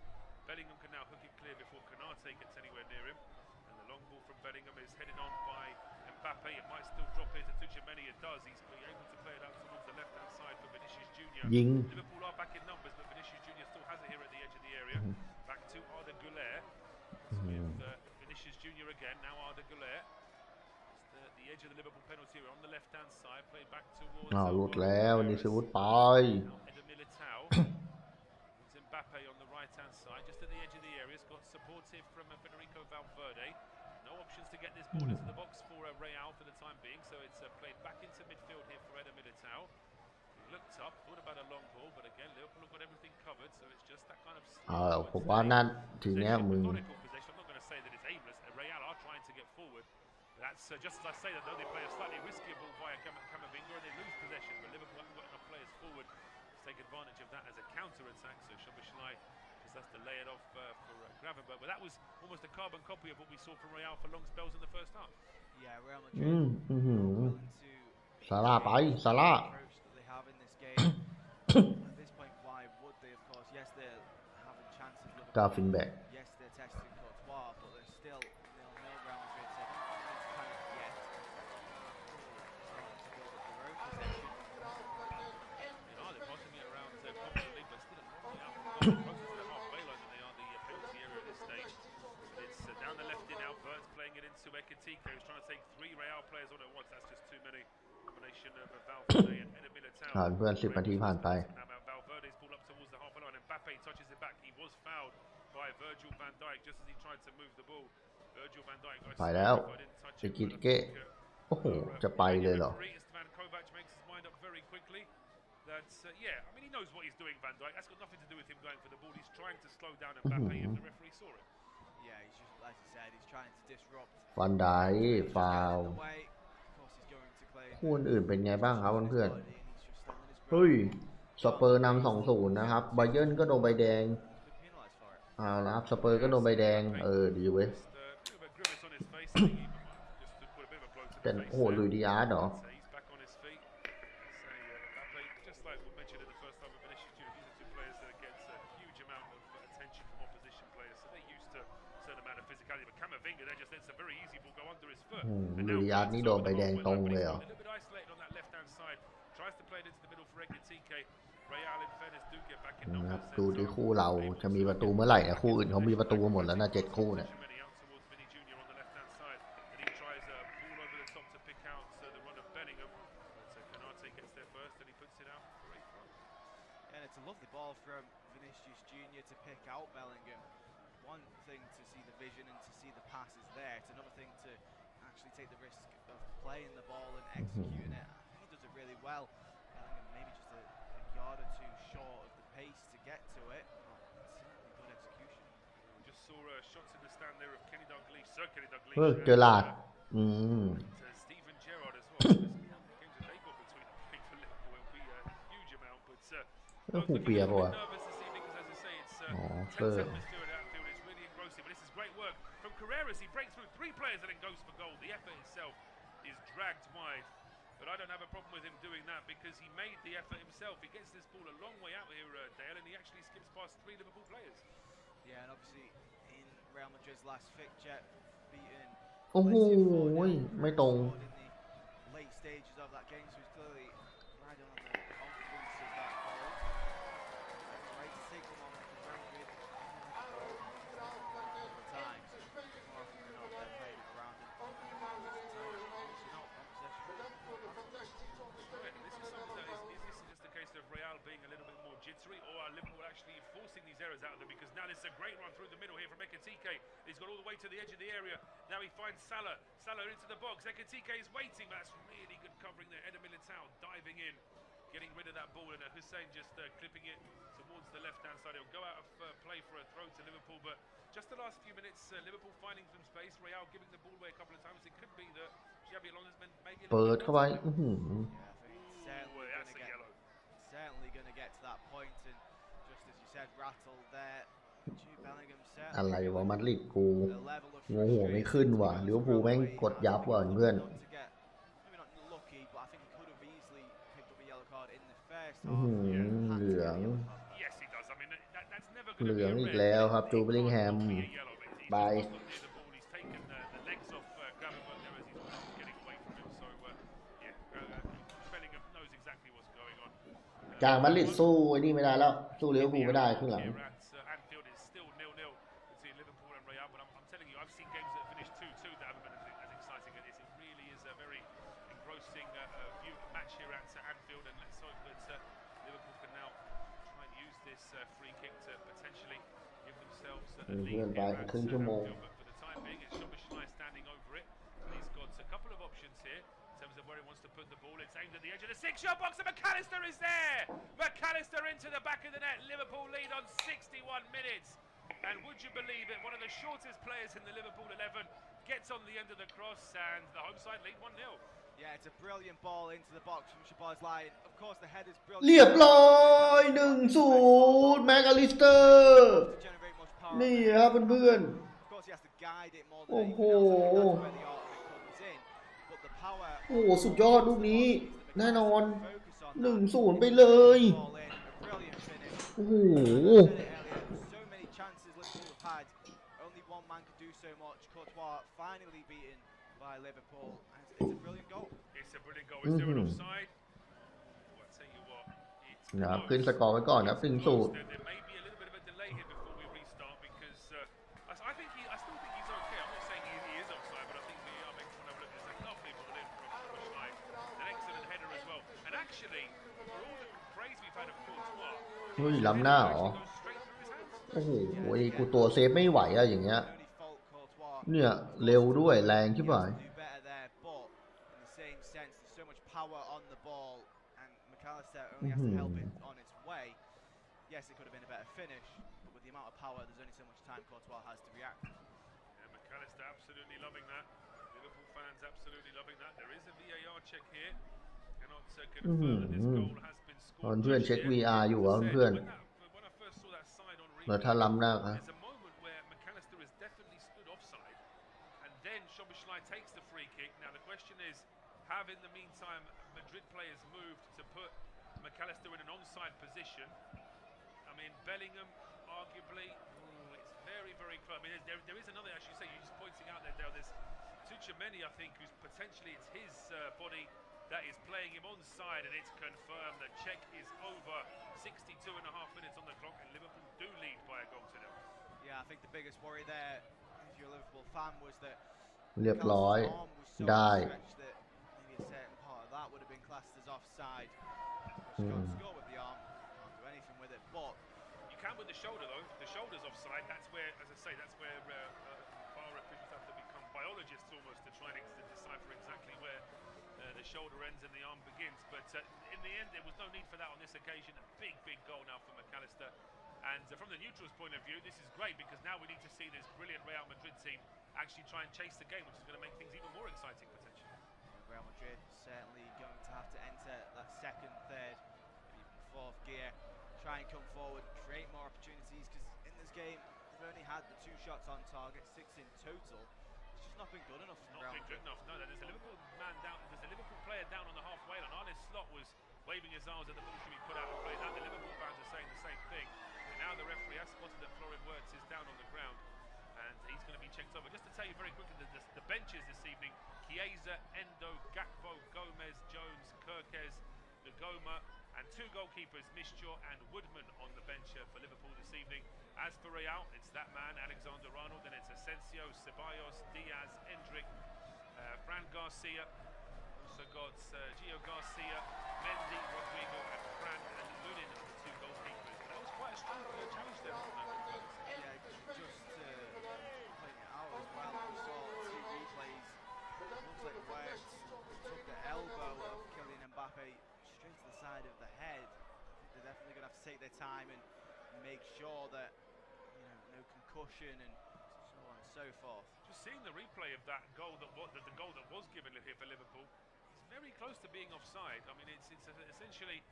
Bellingham can now hook it clear before Konate gets anywhere near him. And the long ball from Bellingham is headed on by Mbappe. It might still drop here to Tuchemeni. It does. He's able to play it out towards the left-hand side for Vinicius Junior. ยิง Liverpool are back in numbers, but Vinicius Junior still has it here at the edge of the area. Back to Arda Güler. With Vinicius Junior again. Now Arda Güler. The edge of the Liverpool penalty area on the left-hand side. Played back towards. อ้าวหลุดแล้วนี่คือวุฒิไป Eder Militao. It's Mbappe on the right-hand side, just at the edge of the area. It's got supportive from Federico Valverde. No options to get this ball into the box for Real for the time being, so it's played back into midfield here for Eder Militao. He looked up, thought about a long ball, but again, Liverpool have got everything covered, so it's just that kind of ผมว่านั่นทีเนี้ยมึง methodical possession. I'm not going to say that it's aimless. Real are trying to get forward. That's just as I say that though they play a slightly riskier ball via Camavinga and they lose possession, but Liverpool haven't got enough players forward to take advantage of that as a counter-attack. So Szoboszlai just has to lay it off for Gravenberch. But that was almost a carbon copy of what we saw from Real for long spells in the first half. Yeah, Real Madrid willing to ซาร่าไปซาร่า approach that they have in this game. At this point, why would they? Of course, yes, they're having chances. กาฟินแบก Yes, they're testing Courtois, but they're still 0-0 Real Madrid. So they don't need to panic yet. Starting to build up their own possession. They're passing it around confidently, but still not out closer to the halfway line than they are the penalty area at this stage. It's down the left in now. Wirtz playing it into Ekitike, who's trying to take three Real players on at once. That's just too many. Combination of Valverde and Eder Militao. เพื่อน10 นาทีผ่านไป Now Valverde's ball up towards the halfway line, and Mbappe touches it back. He was fouled by Virgil van Dijk just as he tried to move the ball. Virgil van Dijk. ไปแล้วไปกินเกะโอ้โหจะไปเลยเหรอ Esteban Kovac makes his mind up very quickly. That's yeah. I mean, he knows what he's doing, Van Dijk. That's got nothing to do with him going for the ball. He's trying to slow down Mbappe, and the referee saw it. Yeah, he's just, like you said, he's trying to disrupt. ฟันไดฟาว Of course, he's going to claim. คู่อื่นเป็นไงบ้างครับเพื่อน And he's just standing his ๆเฮ้ย ground. สเปอร์นำ 2-0 นะครับไบเยิร์นก็โดนใบแดง Been penalised for it. นะครับสเปอร์ก็โดนใบแดงดีเว้ย Just a bit of a grimace on his face. I think he just to put a bit of a blow to แต่ the face. โอ้โหลุยดิอาร์ตเหรอ So he's back on his feet. So Mbappe, just like we mentioned in the first time with Vinicius Junior, these are two players that get a huge amount of attention from opposition players. So they're used to a certain amount of physicality. But Camavinga, they just lets a very easy ball go under his foot. ลุยดิอาร์ตนี่โดนใบแดงตรงเลยเหรอ A little bit isolated on that left-hand side. Tries to play it into the middle for Ekitike. Real, in fairness, do get back in นะครับ numbers. ดูที่คู่เราจะมีประตูเมื่อไหร่นะคู่อื่นเขามีประตูหมดแล้วนะ7 คู่เนี่ย Tuchemeni out towards Vinny Junior on the left-hand side. pick out Bellingham. One thing to see the vision and to see the passes there. It's another thing to actually take the risk of playing the ball and executing it. He does it really well. Bellingham maybe just a yard or two short of the pace to get to it. Certainly good execution. We just saw shots in the stand there of Kenny Dalglish, Sir Kenny Dalglish. เจอหลาด Steven Gerrard as well. Games that they got between them playing for Liverpool will be a huge amount, but หูเปียกว่ะ nervous this evening because, as I say, it's อ๋อ tense เฟอร์ atmosphere at Anfield. It's really engrossing, but this is great work from Carreras. He breaks through 3 players and then goes for goal. The effort itself is dragged wide, but I don't have a problem with him doing that because he made the effort himself. He gets this ball a long way out here, Dale, and he actually skips past 3 Liverpool players. Yeah, and obviously in Real Madrid's last fixture, beaten โอ้โหไม่ตรง in the late stages of that game, so he's clearly riding on the confidence of that goal. Right to take them on like a very good times. More often than not, they're playing it around and not on possession. Right, and this is something that is this just a case of Real being a little bit more jittery, or are Liverpool actually forcing these errors out of them? Because now this is a great run through the middle here from Ekitike. He's got all the way to the edge of the area. Now he finds Salah. Salah into the box. Ekitike is waiting. That's really good covering there. Eder Militao diving in, getting rid of that ball, and Hussein just clipping it towards the left-hand side. He'll go out of play for a throw to Liverpool, but just the last few minutes, Liverpool finding some space. Real giving the ball away a couple of times. It could be that Xabi Alonso's been maybe a เปิ little ด bit เข้าไป Yeah, I think certainly going to get to that point, and just as you said, rattle there. Jude Bellingham อะไร certainly วะมัดริดกู the level of โงหัวไม่ขึ้นว่ะลิเวอร์พูลแม่งกดยับว่ะเพื่อน Not to get, maybe not lucky, but I think he could have easily picked up a yellow card in the first อื้อ half. หือเหลือง Yes, he does. I mean, that's never เห going to ลื be อง a อีก red. แล้วครับจูเบลิงแฮม Be a yellow, but he's ไป just not near the ball. He's taken the legs off Gravenberch there as he's getting away from him. So, Bellingham knows exactly what's going on. กลางมัดริดสู้ไอ้นี่ไม่ได้แล้ว สู้ลิเวอร์พูลไม่ได้ครึ่งหลัง Here at Anfield is still 0-0 between Liverpool and Real, but I'm telling you, I've seen games that finished 2-2 that haven't been as exciting as this. It really is a very engrossing match here at Anfield, and let's hope that Liverpool can now try and use this free kick to potentially give themselves a lead here at Anfield. But for the time being, it's Szoboszlai standing over it, and he's got a couple of options here in terms of where he wants to put the ball. It's aimed at the edge of the 6-yard box, and McAllister is there! McAllister into the back of the net. Liverpool lead on 61 minutes. And would you believe it, one of the shortest players in the Liverpool 11 gets on the end of the cross, and the home side lead 1-0. Yeah, it's a brilliant ball into the box from Szoboszlai. Of course, the head is brilliant. เรียบร้อย 1-0 แม็กอลิสเตอร์ Generate much power. นี่ครับเพื่อน Of course, he has to guide it more โอ้ than โห anything else. I think that's where the art of it comes in. But the power. โอ้โหสุดยอดลูกนี้ แน่นอน Focus on 1-0 ไปเลย ball in. A brilliant finish. โอ้โห So many chances Liverpool have had. Only one man could do so much. Courtois finally beaten by Liverpool. And it's a brilliant goal. It's a brilliant goal. Is there an offside? Well, I tell you what, it's นะครับ close. ขึ้นสกอร์ไว้ก่อนครับ There 1-0 may be a little bit of a delay here before we restart because I still think he's okay. I'm not saying he is offside, but I think we are making one of a look. It's a lovely ball in from Szoboszlai. An excellent header as well. And actually, for all the praise we've had of Courtois, เฮ้ยล้ำหน้าเหรอ goes straight through his hands. โอ้โหกูตัวเซฟไม่ไหวอะอย่างเงี้ย Only fault Courtois. เนี่ยเร็วด้วยแรงชิบหาย Do better there, but in the same sense, there's so much power on the ball, and McAllister only has to help it on its way. Yes, it could have been a better finish, but with the amount of power, there's only so much time Courtois has to react. Yeah, McAllister absolutely loving that. Liverpool fans absolutely loving that. There is a VAR check here. Cannot confirm that this goal has been ตอน scored. เพื่อนเช็ค VR อยู่อ่ะเพื่อน When I first saw that side on แล้ว replay, ถ้าล้ำหน้าครับ there's a moment where McAllister has definitely stood offside, and then Szoboszlai takes the free kick. Now the question is, have in the meantime Madrid players moved to put McAllister in an onside position? I mean, Bellingham, arguably, it's very, very close. I mean, there is another, as you say, you're just pointing out there, Dale, there's Tuchemeni, I think, who's potentially, it's his body that is playing him onside, and it's confirmed. The check is over. 62.5 minutes on the clock, and Liverpool do lead by a goal to nil. Yeah, I think the biggest worry there, if you're a Liverpool fan, was that เรียบร้อย McAllister's arm was so ได้ outstretched that maybe a certain part of that would have been classed as offside. She can't score with the arm, can't do anything with it, but You can with the shoulder though. The shoulder's offside. That's where, as I say, that's where VAR officials have to become biologists almost to try and decipher exactly where the shoulder ends and the arm begins. But in the end, there was no need for that on this occasion. A big goal now for McAllister. And from the neutrals' point of view, this is great because now we need to see this brilliant Real Madrid team actually try and chase the game, which is going to make things even more exciting potentially. Real Madrid certainly going to have to enter that second, third, even fourth gear, try and come forward, create more opportunities because in this game they've only had the 2 shots on target, 6 in total. It's just not been good enough. Not been good enough. No, there's a Liverpool man down. There's a Liverpool player down on the halfway line. Arne Slot was waving his arms that the ball should be put out of play. Now the Liverpool fans are saying the same thing. And now the referee has spotted that Florian Wirtz is down on the ground and he's going to be checked over. Just to tell you very quickly, the benches this evening: Chiesa, Endo, Gakpo, Gomez, Jones, Kirkes, Ngoma, and 2 goalkeepers, Mishaw and Woodman, on the bench for Liverpool this evening. As for Real, it's that man, Alexander-Arnold, then it's Asensio, Ceballos, Diaz, Endrick, Fran Garcia. Also got Gio Garcia, Mendy, Rodrigo, and Fran and Lunin are the 2 goalkeepers. That was quite a strong challenge there. Yeah, just to point it out as well, we saw 2 replays. It looks like Wirtz took the elbow of Kylian Mbappe straight to the side of the head. I think they're definitely going to have to take their time and make sure that, you know, no concussion and so on and so forth. Just seeing the replay of that goal the goal that was given here for Liverpool, it's very close to being offside. I mean, it's essentially,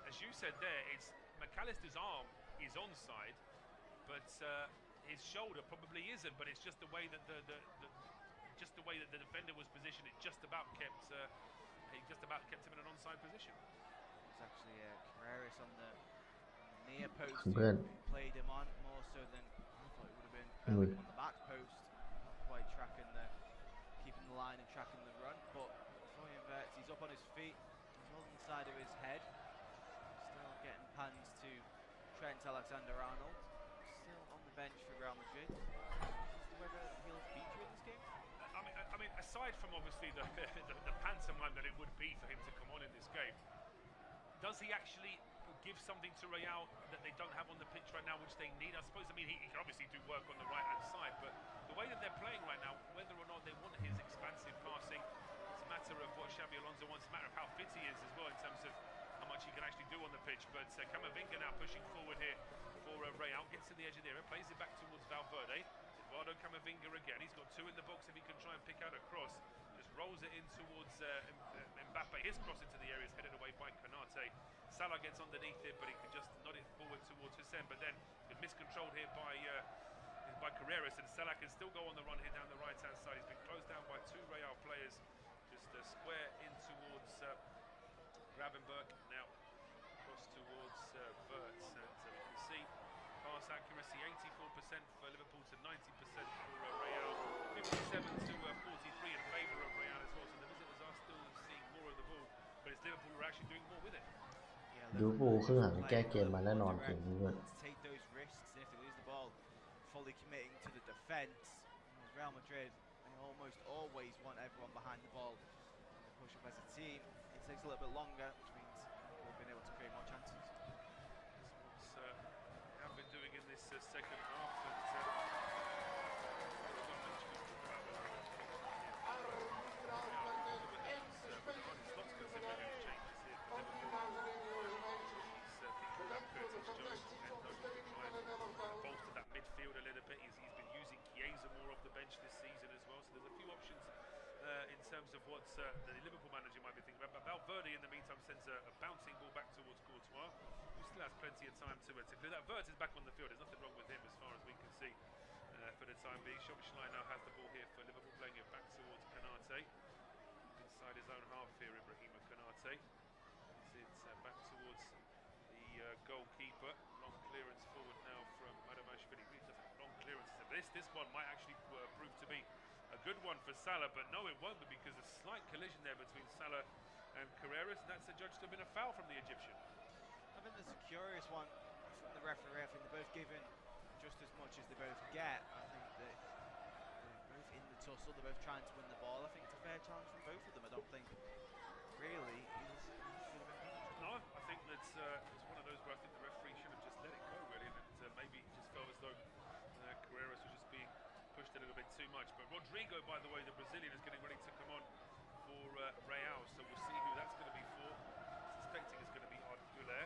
as you said there, it's McAllister's arm is onside, but his shoulder probably isn't. But it's just the way that the defender was positioned. It just about kept him in an onside position. It was actually Carreras on the near post who played him on more so than I thought it would have been Bellingham on the back post. Not quite tracking keeping the line and tracking the run, but Florian Wirtz, he's up on his feet, he's holding the side of his head, still getting pans to Trent Alexander-Arnold, still on the bench for Real Madrid. Whether he'll feature in this game? I mean, aside from obviously the pantomime that it would be for him to come on in this game, does he actually give something to Real that they don't have on the pitch right now, which they need? I suppose. I mean, he can obviously do work on the right-hand side, but the way that they're playing right now, whether or not they want his expansive passing, it's a matter of what Xabi Alonso wants, a matter of how fit he is as well in terms of how much he can actually do on the pitch. But Camavinga now pushing forward here for Real, gets to the edge of the area, plays it back towards Valverde. Eduardo Camavinga again, he's got 2 in the box if he can try and pick out a cross. Just rolls it in towards Mbappe. His cross into the area is headed away by Konate. Salah gets underneath it, but he could just nod it forward towards Hussein. But then miscontrolled here by Carreras, and Salah can still go on the run here down the right-hand side. He's been closed down by 2 Real players. Just square in towards Gravenberg. Now cross towards Wirtz, and we can see pass accuracy 84% for Liverpool to 90% for Real, 57 to 43 in favour of Real as well. So the visitors are still seeing more of the ball, but it's Liverpool who are actually doing more with it. ลิเวอร์พูลครึ่งหลังแก้เกมมาแน่นอนเก่งด้วย Take those risks, and if they lose the ball, fully committing to the defence. Real Madrid, they almost always want everyone behind the ball. They push up as a team. It takes a little bit longer, which means we've been able to create more chances. That's what they have been doing in this second half. Bolster that midfield a little bit. He's been using Chiesa more off the bench this season as well. So there's a few options in terms of what the Liverpool manager might be thinking about. But Valverde, in the meantime, sends a bouncing ball back towards Courtois, who still has plenty of time to clear that. Wirtz is back on the field. There's nothing wrong with him as far as we can see for the time being. Szoboszlai now has the ball here for Liverpool, playing it back towards Konate. Inside his own half here, Ibrahima Konate. It's back towards the goalkeeper. Long clearance forward now from Madamashvili. Long clearance. This one might actually prove to be a good one for Salah, but no, it won't be, because a slight collision there between Salah and Carreras, and that's adjudged to have been a foul from the Egyptian. I think there's a curious one from the referee. I think they're both given just as much as they both get. I think that they're both in the tussle. They're both trying to win the ball. I think it's a fair challenge from both of them. I don't think really either should have been punished. No, I think that's it's one of those where I think the referee should have just let it go, really. And maybe it just felt as though Carreras was just being pushed a little bit too much. But Rodrigo, by the way, the Brazilian, is getting ready to come on for Real, so we'll see who that's going to be for. Suspecting it's going to be Arduler.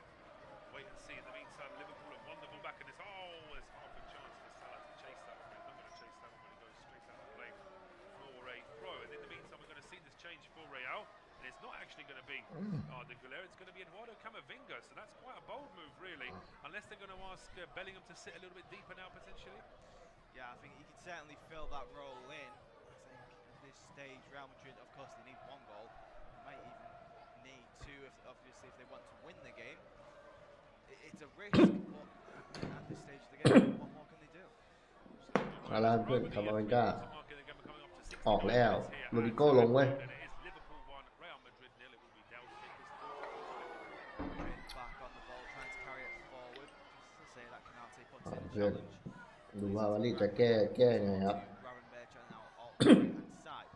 Wait and see. In the meantime, Liverpool have won the ball back, and there's half a chance for Salah to chase that one. He's not going to chase that one when he goes straight out of play for a throw. And in the meantime, we're going to see this change for Real, and it's not actually going to be Arduler. It's going to be Eduardo Camavinga. So that's quite a bold move, really. Unless they're going to ask Bellingham to sit a little bit deeper now, potentially. Yeah, I think he can certainly fill that role in. I think at this stage, Real Madrid, of course, they need 1 goal. They might even need 2, obviously, if they want to win the game. It's a risk, but at this stage of the game, what more can they do? มาแล้วเพื่อนคาร์มาเวนก้าออกแล้วโรดิโก้ลงเว้ย Back on the ball, trying to carry it forward. Just to say that Canate puts in a เพื่อน challenge. ดูว่าวันนี้จะแก้ยังไงครับ Gravenberch now off the right hand side.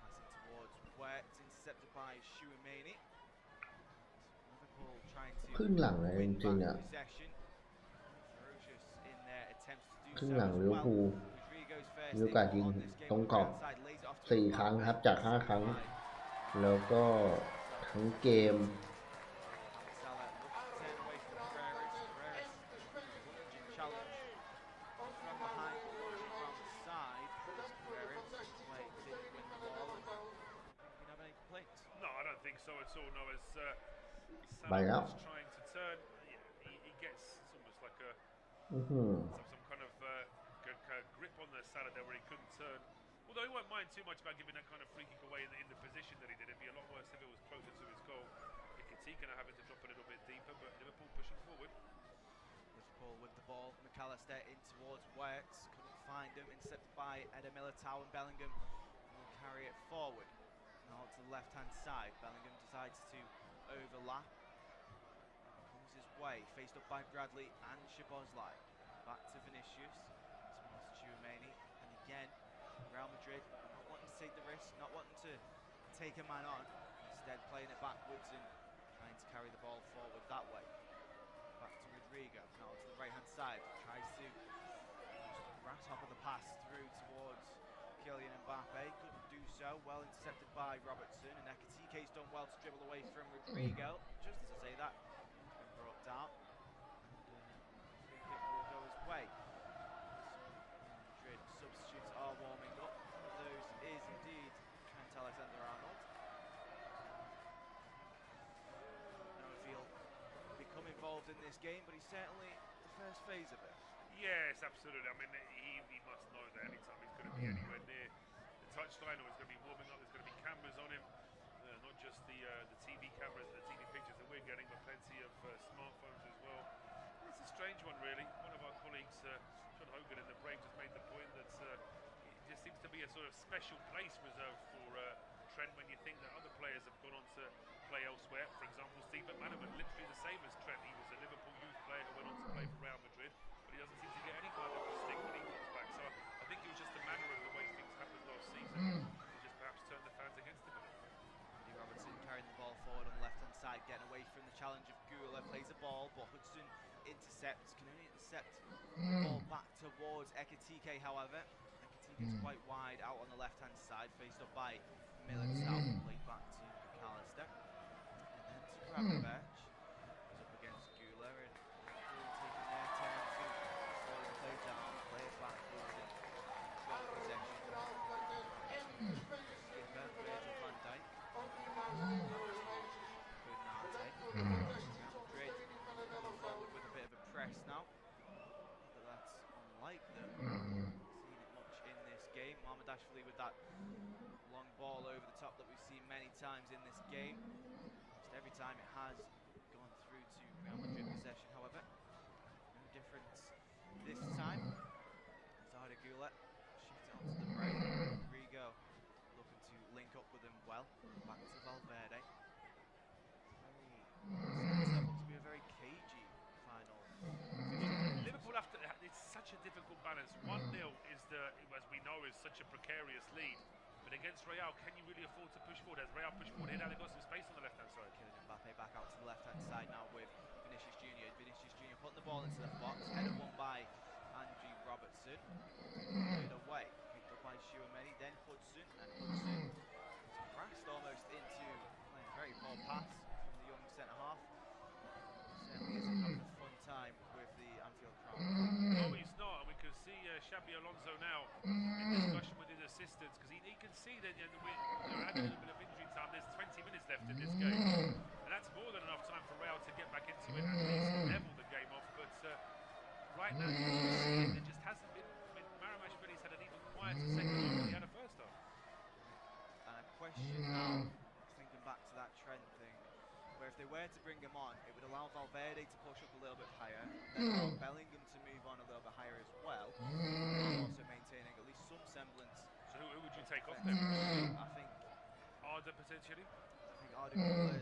Passing towards where it's intercepted by Shuameni. Liverpool trying to ครึ่งหลังเลยจ win ริงๆ back อ่ะ possession. Ferocious in their attempts to do ครึ่ง so หลัง as ลิเวอร์พูล well. Rodrigo's first มีโอกาสยิง on this game ตรง on ก the รอบ right side, lays it off to 4 ครั้งครับ จาก 5 ครั้ง Mbappe. แล้วก็ทั้งเกม Salah looks to turn away from Carreras. Carreras lunging challenge from behind, from the side. Carreras didn't win the ball. And you have any complaints? No, I don't think so at all. No, as Bang Salah out. was trying to turn, he gets it's almost like some kind of grip on the Salah there where he couldn't turn. Although he won't mind too much about giving that kind of free kick away in the position that he did. It'd be a lot worse if it was closer to his goal. Iketika having to drop a little bit deeper, but Liverpool pushing forward. Liverpool with the ball. McAllister in towards Wirtz. Couldn't find him. Intercepted by Eder Militao, and Bellingham will carry it forward. Now to the left-hand side. Bellingham decides to overlap. Comes his way. Faced up by Bradley and Szoboszlai. Back to Vinicius. Towards Tchouameni. And again, Real Madrid not wanting to take the risk, not wanting to take a man on. Instead playing it backwards and trying to carry the ball forward that way. Back to Rodrigo. Now to the right-hand side. Tries to grasshopper the pass through towards Kylian Mbappe. Couldn't do so. Well intercepted by Robertson. And Ekitike's done well to dribble away from Rodrigo. Just as I say that, been brought down. And free kick will go his way. Madrid substitutes are warming up. One of those is indeed Trent Alexander-Arnold. I don't know if he'll become involved in this game, but he's certainly the first phase of it. Yes, absolutely. I mean, he must know that anytime he's going to be anywhere near the touchline or he's going to be warming up, there's going to be cameras on him. Not just the TV cameras, the TV pictures that we're getting, but plenty of smartphones as well. It's a strange one, really. One of our colleagues, John Hogan in the Brave, just made the point that it just seems to be a sort of special place reserved for Trent when you think that other players have gone on to play elsewhere. For example, Steve McManaman, literally the same as Trent. He was a Liverpool youth player who went on to play for Real Madrid, but he doesn't seem to get any kind of stick when he comes back. So I think it was just the manner of the way things happened last season. It just perhaps turned the fans against him a little. Andy Robertson carrying the ball forward on the left-hand side, getting away from the challenge of Gula. Plays the ball, but Hudson intercepts. Can only intercept the ball back towards Ekitike, however. Ekitike's quite wide out on the left-hand side, faced up by Militao. Played back to McAllister. And then to Gravenberch. Goes up against Gula, and Liverpool taking their turn to slow the play down, play it backwards, and drop possession. Skipper, Virgil van Dijk. Madrid coming forward with a bit of a press now. But that's unlike them. Seen it much in this game. Mamardashvili with that long ball over the top that we've seen many times in this game. Almost every time it has gone through to Real Madrid possession, however. No difference this time. Zahra Gula shifts it onto the right. Rodrigo looking to link up with him well. Back to Valverde. Sets up to be a very cagey final. Liverpool have to, it's such a difficult balance. 1-0 is as we know, is such a precarious lead. But against Real, can you really afford to push forward? As Real push forward, here now they've got some space on the left-hand side. Kylian Mbappe back out to the left-hand side now with Vinicius Junior. Vinicius Junior putting the ball into the box, headed one by Andrew Robertson. Played away, picked up by Chouameni, then Hudson, and Hudson crashed almost into playing a very poor pass from the young centre-half. Certainly isn't having a fun time with the Anfield crowd. No, he's not, and we can see Xabi Alonso now in discussion with his assistants, because he can see that we're adding a little bit of injury time. There's 20 minutes left in this game, and that's more than enough time for Real to get back into it and at least level the game off. But right now, you can see it. There just hasn't been. I mean, Maramashvili's had an even quieter second half than he had a first half. And a question now, thinking back to that trend thing, where if they were to bring him on, it would allow Valverde to push up a little bit higher, then allow Bellingham to move on a little bit higher as well, while also maintaining at least some semblance. So who would you take off then? I think Arda potentially? I think Arda Güler,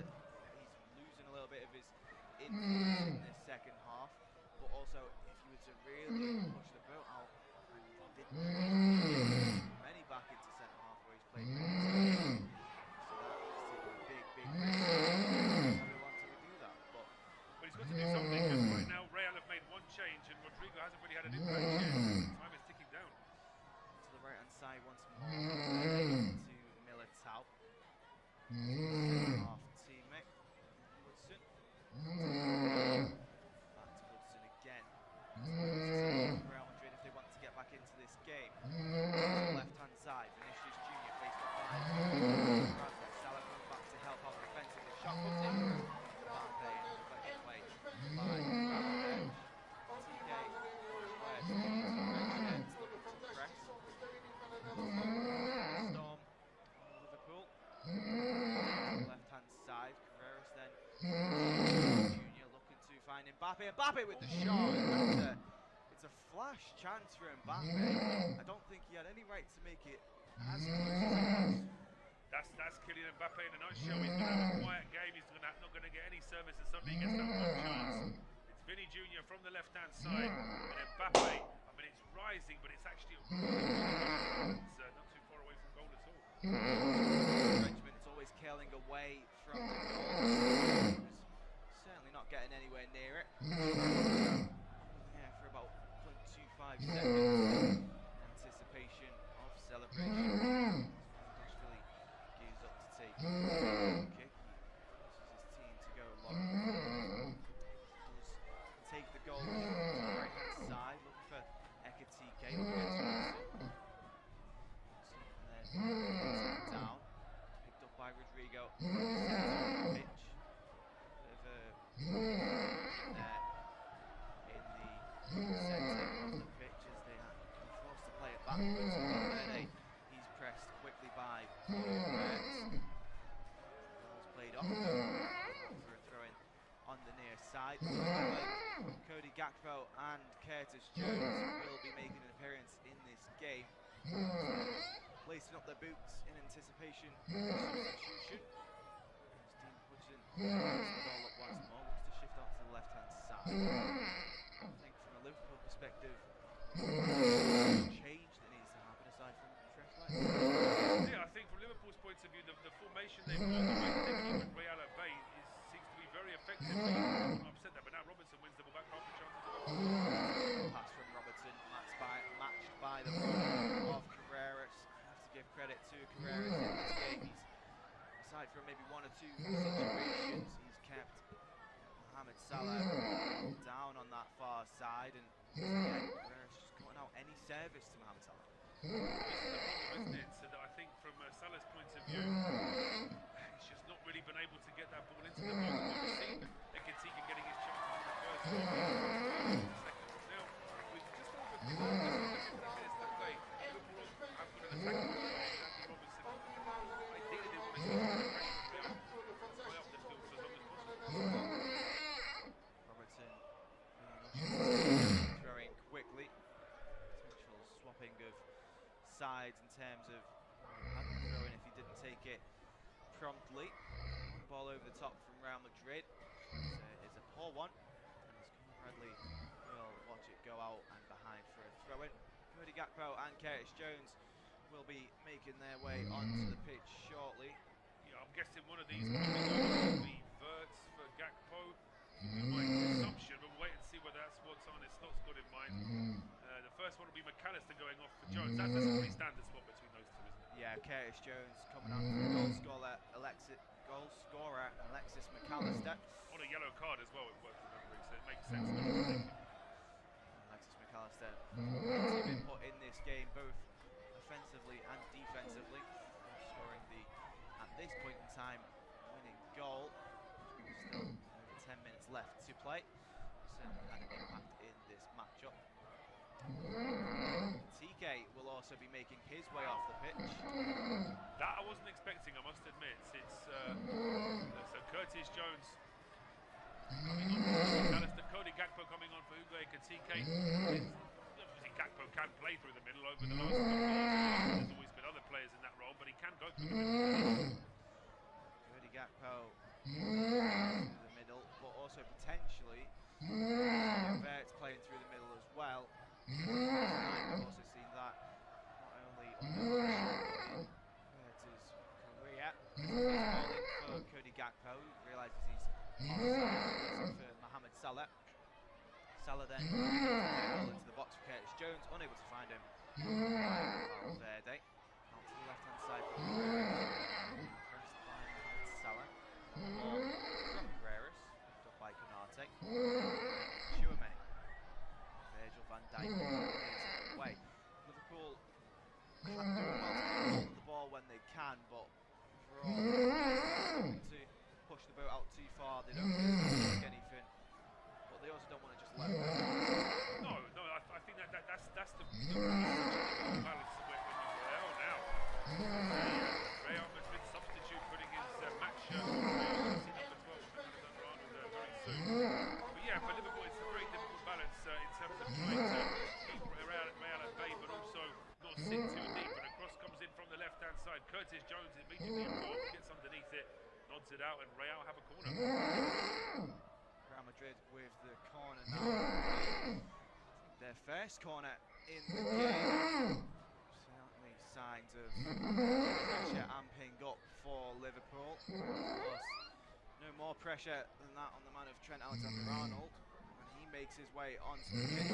he's losing a little bit of his influence in this second half, but also if you were to really push the boat out and didn't many back into centre half where he's played really so that's a big risk. Nobody wants to do that, but He's got to do something, because right now Real have made one change and Rodrigo hasn't really had an impact yet. Time is ticking down. to the right hand side once more to Militao. Half teammate Hudson. Back to Hudson again. Real Madrid if they want to get back into this game. Left hand side, Vinicius Junior faced up by Bradley. Salah comes back to help out defensively. Shot put in. Mbappe and deflected away by Bradley. TK west looking to press. Storm Liverpool. Left hand side, Carreras then. Junior looking to find Mbappe. Mbappe with the shot. It's a flash chance for Mbappe. I don't think he had any right to make it as close as it was. That's Kylian Mbappe in a nutshell. He's going to have a quiet game. He's not going to get any service, and suddenly he gets that one chance. It's Vinny Junior from the left-hand side, and Mbappe. I mean, it's rising, but it's actually it's not too far away from goal at all. Regiment is always curling away from the goal. Certainly not getting anywhere near it. Yeah, for about 0.25 seconds. Anticipation of celebration. Nashville gears up to take a kick. This is his team to go long. Does take the goal to the right hand side, looking for Ekatike. And then down, picked up by Rodrigo. Center pitch. Bit of a there in the centre of the pitch as they are forced to play it backwards. Valverde, he's pressed quickly by Reds. Ball's played off for a throw in on the near side. Cody Gakpo and Curtis Jones will be making an appearance in this game. Lacing up their boots in anticipation of substitution. Dean Hudson picks the ball up once more, looks to shift out to the left hand side. I think from a Liverpool perspective, change that needs to happen aside from fresh lights. Yeah, I think from Liverpool's point of view, the formation they've got, the way that they keep Real at bay seems to be very effective. I've said that, but now Robertson wins the ball back, half the chances of Pass from Robertson, matched by the ball of Carreras. Give credit to Carreras in this game. He's, aside from maybe one or two situations, he's kept Mohamed Salah down on that far side, and again, Carreras just cutting out any service to Mohamed Salah. This is the problem, isn't it? So that I think from Salah's point of view, he's just not really been able to get that ball into the box. But we've seen Ekatike getting his chances in the first half. Now, we've just over 50 minutes to play. Liverpool have got an attack. Ideally, they want to get way up the field for as long as possible. Robertson throwing quickly. Potential swapping of sides in terms of throwing if he didn't take it promptly. Ball over the top from Real Madrid. It's a poor one. And as Conor Bradley will watch it go out and behind for a throw-in. Cody Gakpo and Curtis Jones will be making their way onto the pitch shortly. Yeah, I'm guessing one of these will be Verts for Gakpo. My assumption, but we'll wait and see whether that's what Arne Slot's got in mind. The first one will be McAllister going off for Jones. That's a pretty standard spot between those two, isn't it? Yeah, Curtis Jones coming on for goal scorer Alexis McAllister. On a yellow card as well, it works, remembering, so it makes sense. Alexis McAllister has been put in this game both offensively and defensively, scoring the, at this point in time, winning goal. Still over 10 minutes left to play. Certainly had an impact in this matchup. TK will also be making his way off the pitch. That I wasn't expecting, I must admit. It's so Curtis Jones coming on for McAllister, Cody Gakpo coming on for Ugo Ekitike. Obviously Gakpo can play through the middle over the last couple of years. There's always been other players in that role, but he can go through the middle. Cody Gakpo through the middle, but also potentially Verts playing through the middle as well. We've also seen that not only on the Verts' career. He's calling for Cody Gakpo, who realises he's offside for Mohamed Salah. Salah then into the box for Curtis Jones, unable to find him. Valverde out to the left hand side for pressed by Mohamed Salah. From Guerreras, picked up by Konate. Chouameni. Virgil van Dijk is away. Liverpool have done well to hold the ball when they can, but overall to push the boat out too far. They don't really risk anything, but they also don't want to just let it go. No, I think that's the balance when you're Real now. Real Madrid substitute putting his match number 12 very soon. But yeah, for Liverpool it's a very difficult balance in terms of trying to keep Real at bay, but also not sit too deep. And a cross comes in from the left-hand side. Curtis Jones immediately involved, gets underneath it, nods it out, and Real have a corner. Real Madrid with the corner now. Their first corner in the game. Certainly signs of pressure amping up for Liverpool. Of course, no more pressure than that on the man of Trent Alexander-Arnold when he makes his way onto the pitch.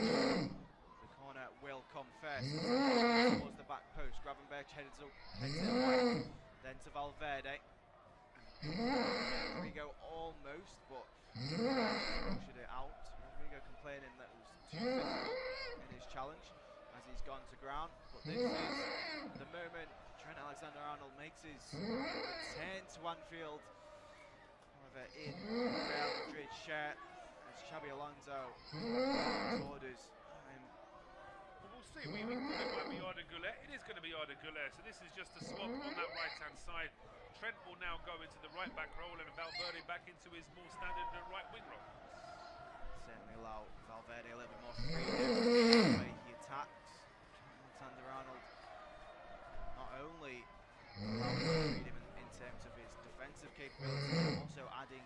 The corner will come first. Towards the back post. Gravenberch heads it away. Then to Valverde. Rodrigo almost, but pushed it out. Rodrigo complaining that it was too physical in his challenge as he's gone to ground. But this is the moment Trent Alexander-Arnold makes his return to Anfield. However, in Real Madrid shirt, as Xabi Alonso orders. We'll see. We thought it might be Arda Güler. It is going to be Arda Güler. So this is just a swap on that right-hand side. Trent will now go into the right-back role and Valverde back into his more standard right wing role. Certainly allow Valverde a little bit more freedom the way he attacks. Alexander-Arnold not only allowing freedom in terms of his defensive capabilities, but also adding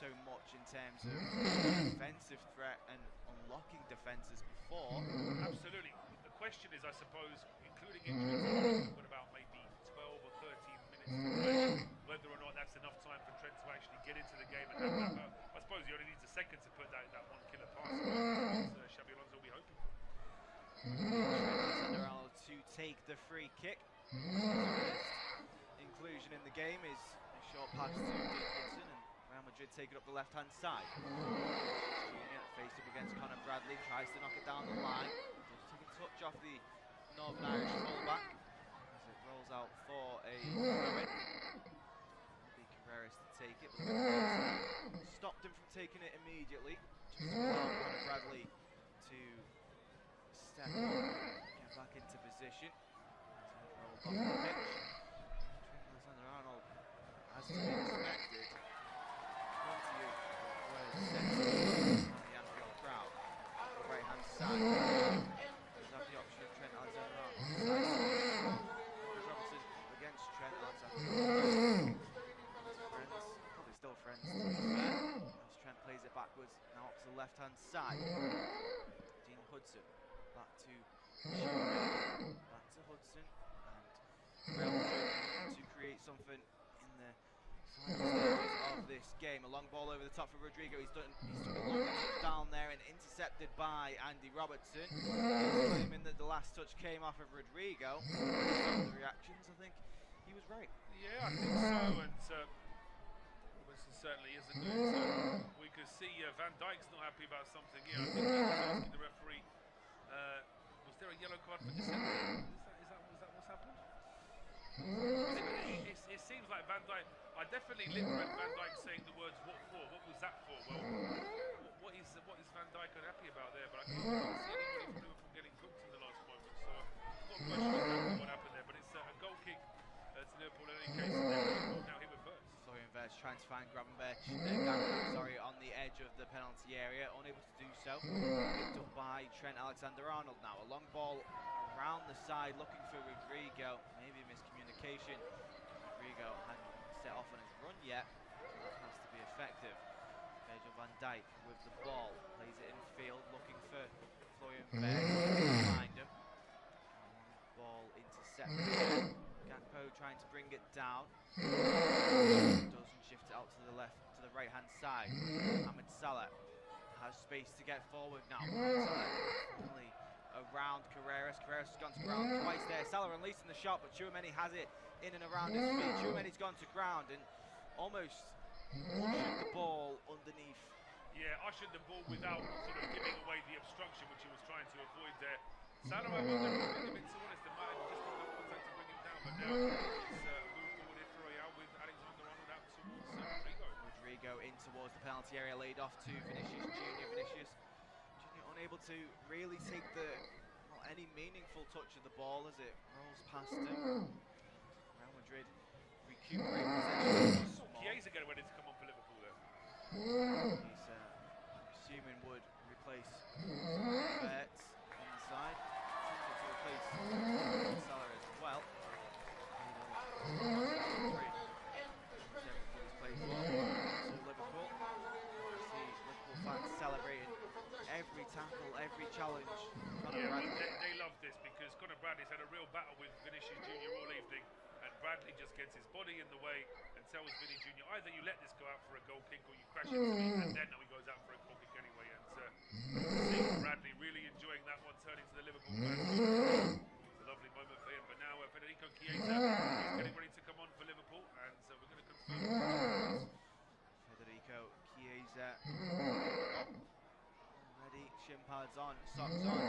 so much in terms of defensive threat and unlocking defences before. Absolutely. The question is, I suppose, including injuries, we've got about maybe 12 or 13 minutes to play, whether or not that's enough time for Trent to actually get into the game and have that. I suppose he only needs a second to put that one killer pass. Xabi Alonso will be hoping for. Alexander-Arnold to take the free kick. First inclusion in the game is a short pass to Dean Hudson, and Real Madrid take it up the left-hand side. Junior faced up against Conor Bradley, tries to knock it down the line. Just take a touch off the Northern Irish fullback as it rolls out for a throw-in. Be Carreras to take it, but stopped him from taking it immediately. Just to allow Conor Bradley to step up, get back into position. Roll off the pitch. Alexander-Arnold, as to be expected, plenty of words said to on the Anfield crowd. The right hand side. Does have the option of Trent Alexander-Arnold. Robertson against Trent Alexander-Arnold. Friends, probably still friends to be fair. As Trent plays it backwards, now up to the left hand side. Dean Hudson back to Hudson. And Real Madrid to create something in the final stages of this game. A long ball over the top for Rodrigo. He's took a long touch down there and intercepted by Andy Robertson. He's claiming that the last touch came off of Rodrigo. The reactions, I think he was right. Yeah, I think so, and Robertson certainly isn't doing so. We could see Van Dijk's not happy about something here. I think he's asking the referee, was there a yellow card for dissent? Is that what's happened? It seems like Van Dijk, I definitely read Van Dijk saying the words "what for?" What was that for? Well, what is Van Dijk unhappy about there? But I can't see anybody from Liverpool getting cooked in the last moment. So I'm not quite sure what happened there. But it's a goal kick to Liverpool in any case. And now here with Verts. Florian Verts trying to find Gravenberch, on the edge of the penalty area, unable to do so. Picked up by Trent Alexander-Arnold now. A long ball around the side looking for Rodrigo. Maybe miscommunication. Rodrigo hadn't set off on his run yet, so that has to be effective. Virgil van Dijk with the ball, plays it in field looking for Florian Verts to find him. Ball intercepted. Gakpo trying to bring it down. Doesn't shift it out to the left, to the right hand side. Mohamed Salah has space to get forward now. Finally around Carreras. Carreras has gone to ground twice there. Salah releasing the shot, but Tchouaméni has it in and around his feet. Tchouaméni's gone to ground and almost ushered the ball underneath. Yeah, ushered the ball without sort of giving away the obstruction which he was trying to avoid there. Salah, I wonder if he's a bit too honest, there might have just got enough contact to bring him down, but now it's moved forward here for Royale with Alexander-Arnold out towards Rodrigo. Rodrigo in towards the penalty area, laid off to Vinicius Junior. Vinicius Junior unable to really take any meaningful touch of the ball as it rolls past him. Real Madrid recuperate possession. Chiesa getting ready to come on for Liverpool there. He's assuming would replace Verts inside. To replace Salah as well. Everybody's played for Liverpool. See Liverpool fans celebrating every tackle, every challenge. Yeah, they love this because Conor Bradley's had a real battle with Vinicius Junior all evening, and Bradley just gets his body in the way and tells Vinny Junior, either you let this go out for a goal kick or you crash into me, and then he goes out for a goal kick anyway. And seeing Bradley really enjoying that one, turning to the Liverpool fans. It's a lovely moment for him. But now Federico Chiesa is getting ready to come on for Liverpool, and we're going to confirm. Federico Chiesa. Ready, shin pads on, socks on,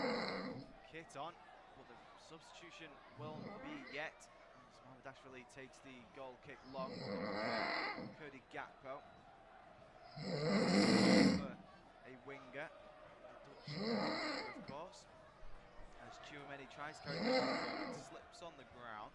kit on, but the substitution won't be yet. Mohamed takes the goal kick long. Cody Gakpo. A winger. Of course. As Tchouaméni tries to carry the ball forward, slips on the ground.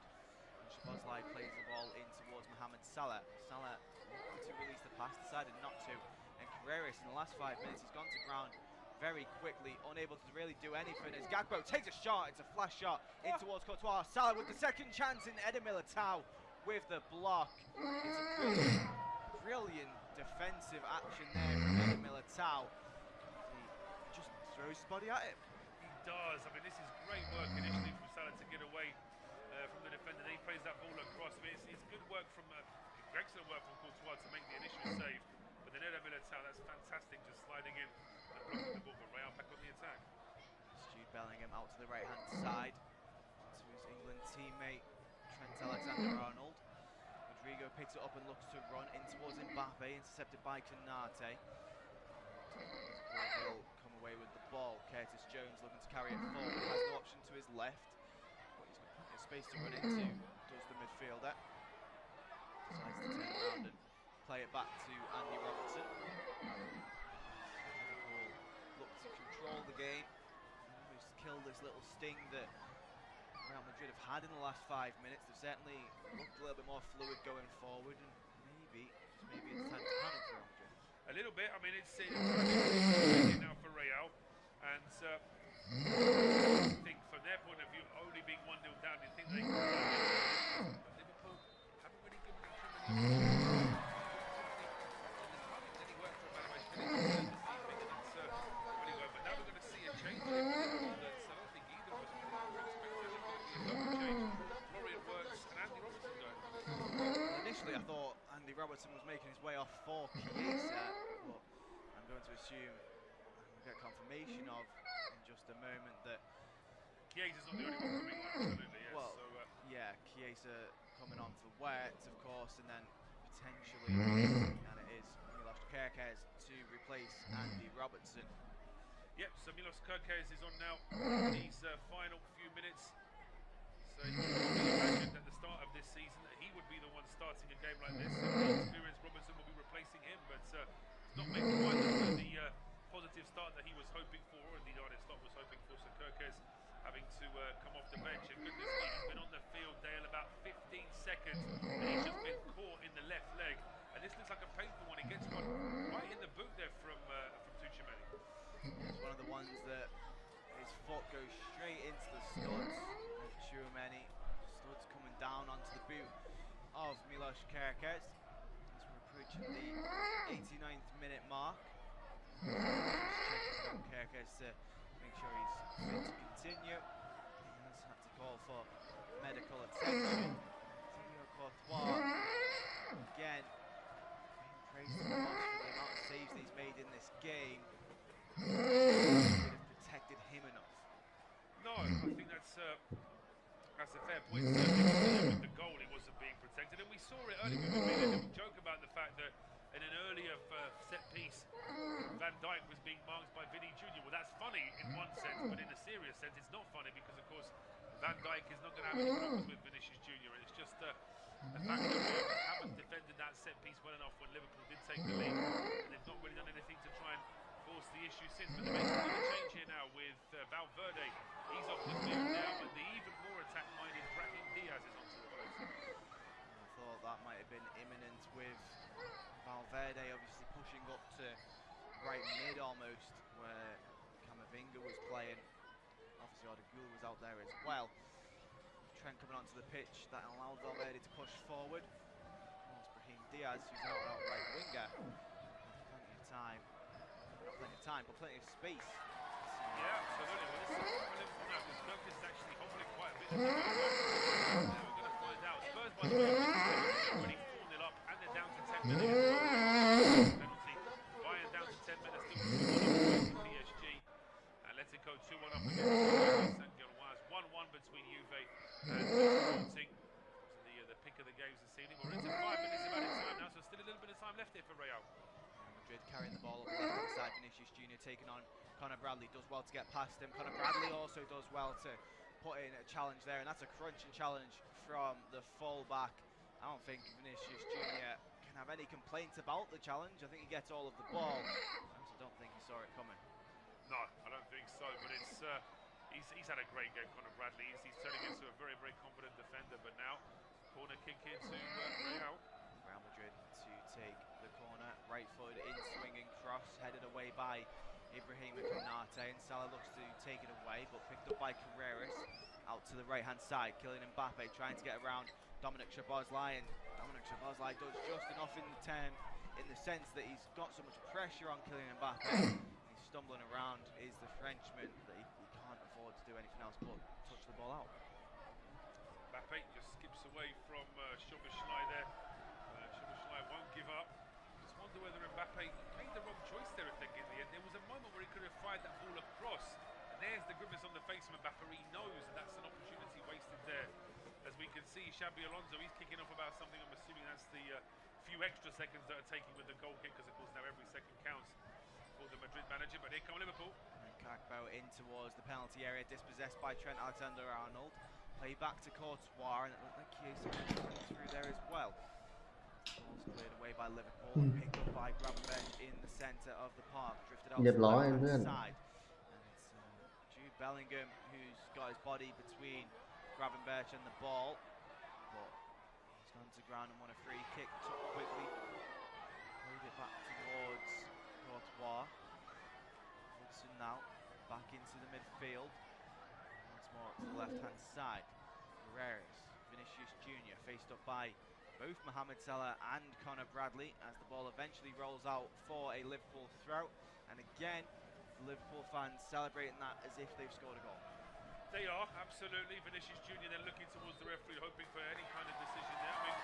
And Szoboszlai plays the ball in towards Mohamed Salah. Salah wanted to release the pass, decided not to. And Carreras in the last 5 minutes has gone to ground very quickly, unable to really do anything as Gakpo takes a shot. It's a flash shot in towards Courtois. Salah with the second chance in Eder Militao with the block. It's a brilliant defensive action there from Eder Militao. He just throws his body at it. He does. I mean, this is great work initially from Salah to get away from the defender. Then he plays that ball across. I mean, it's good work from excellent work from Courtois to make the initial save. But then Eder Militao, that's fantastic, just sliding in and blocking the ball, but Real back on the attack. Jude Bellingham out to the right-hand side to his England teammate Trent Alexander-Arnold. Rodrigo picks it up and looks to run in towards Mbappe, intercepted by Konate. Will come away with the ball. Curtis Jones looking to carry it forward, has no option to his left, but he's got plenty of space to run into, does the midfielder. Decides to turn around and play it back to Andy Robertson. Liverpool look to control the game, almost kill this little sting that Real Madrid have had in the last 5 minutes. They've certainly looked a little bit more fluid going forward, and maybe it's time to panic for Real Madrid. A little bit. I mean, it's now for Real, and I think from their point of view, only being 1-0 down, you think they can Liverpool haven't really given it too many but now we're going to see a change. So I don't think either of us would have expected a change. Florian Wirtz and Robertson was making his way off for Chiesa, but I'm going to assume we'll get confirmation of in just a moment that Chiesa's not the only one coming on, absolutely, yes. well, So, yeah, Chiesa coming on for Wert, of course, and then potentially, and it is Milos Kerkez to replace Andy Robertson. Yep, so Milos Kerkez is on now these final few minutes. So you can imagine at the start of this season that he would be the one starting a game like this. And the experienced Robertson will be replacing him, but it's not making quite the positive start that he was hoping for, or indeed Arne Slot was hoping for. So Kerkez having to come off the bench, and goodness me, he's been on the field, Dale, about 15 seconds, and he's just been caught in the left leg. And this looks like a painful one. He gets one right in the boot there from Tuchemeni. It's one of the ones that his foot goes straight into the studs of Tuchemeni. Studs coming down onto the boot of Milos Kerkez. As we're approaching the 89th minute mark. Just checking on Kerkez to make sure he's fit to continue. He has had to call for medical attention. Theo Courtois again being praised for the amount of saves that he's made in this game. Could have protected him enough. No, I think that's a fair point. Certainly with the goal, he wasn't being protected, and we saw it earlier. We made a little joke about the fact that in an earlier set piece, Van Dijk was being marked by Vinny Jr. Well, that's funny in one sense, but in a serious sense, it's not funny because, of course, Van Dijk is not going to have any problems with Vinicius Jr. And it's just the fact that we haven't defended that set piece well enough when Liverpool did take the lead, and they've not really done anything to try and force the issue since. But they're making another change here now with Valverde. He's off the field now, and the even more attack-minded Brahim Diaz is onto the post. I thought that might have been imminent with Valverde obviously pushing up to right mid almost, where Camavinga was playing. Obviously Odegula was out there as well. Trent coming onto the pitch, that allowed Valverde to push forward. Of course, Brahim Diaz, who's an out-and-out right winger, plenty of time. Not plenty of time, but plenty of space. Yeah, absolutely. Well, this is for Liverpool now, because Curtis is actually hobbling quite a bit. We're going to find out. Spurs, by the way, already 4-0 up, and they're down to 10 minutes. Penalty. Bayern down to 10 minutes, still 2-1 up against PSG. Atletico 2-1 up against Saint-Gilloise. 1-1 between Juve and Sporting. The pick of the games this evening. We're into 5 minutes of added time now, so still a little bit of time left here for Real. Madrid carrying the ball up the left-hand side. Vinicius Jr. taking on Conor Bradley. Does well to get past him. Conor Bradley also does well to put in a challenge there, and that's a crunching challenge from the full-back. I don't think Vinicius Jr. can have any complaints about the challenge. I think he gets all of the ball. I also don't think he saw it coming. No, I don't think so, but it's he's had a great game, Conor Bradley. He's turning into a very, very confident defender, but now corner kick here to Real. Real Madrid to take the corner, right-footed in swinging cross, headed away by Ibrahima Konate, and Salah looks to take it away, but picked up by Carreras out to the right-hand side. Kylian Mbappe trying to get around Dominic Szoboszlai, and Dominic Szoboszlai does just enough in the sense that he's got so much pressure on Kylian Mbappe. He's stumbling around, is the Frenchman, that he can't afford to do anything else but touch the ball out. Mbappe just skips away from Szoboszlai there. Szoboszlai won't give up. Just wonder whether Mbappe made the wrong choice there, I think, in the end. There was a moment where he could have fired that ball across, and there's the grimace on the face of Mbappe. He knows that that's an opportunity wasted there. As we can see, Xabi Alonso, he's kicking off about something. I'm assuming that's the few extra seconds that are taking with the goal kick, because of course now every second counts for the Madrid manager. But here come Liverpool. And Kakpo in towards the penalty area, dispossessed by Trent Alexander-Arnold. Play back to Courtois, and it looked like Chiesa through there as well. Ball's cleared away by Liverpool, picked up by Gravenberch in the centre of the park, drifted out to the left-hand side. And it's Jude Bellingham who's got his body between Gravenberch and the ball, but he's gone to ground and won a free kick, took quickly, played it back towards Courtois. Hudson now back into the midfield, once more to the left-hand side. Carreras, Vinicius Jr. faced up by both Mohamed Salah and Conor Bradley as the ball eventually rolls out for a Liverpool throw, and again the Liverpool fans celebrating that as if they've scored a goal. They are, absolutely. Vinicius Jr. then looking towards the referee, hoping for any kind of decision there. I mean,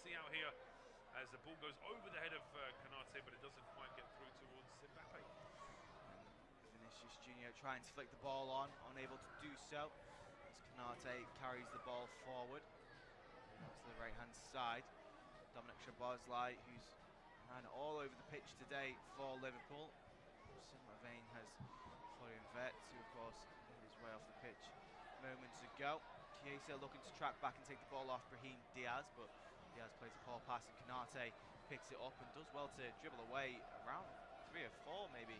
see out here as the ball goes over the head of Konate, but it doesn't quite get through towards Mbappe. Vinicius Junior trying to flick the ball on, unable to do so as Konate carries the ball forward out to the right hand side. Dominic Szoboszlai, who's ran all over the pitch today for Liverpool. Similar vein has Florian Wirtz, who of course made his way off the pitch moments ago. Chiesa looking to track back and take the ball off Brahim Diaz, but Diaz plays a poor pass and Konate picks it up and does well to dribble away around 3 or 4 maybe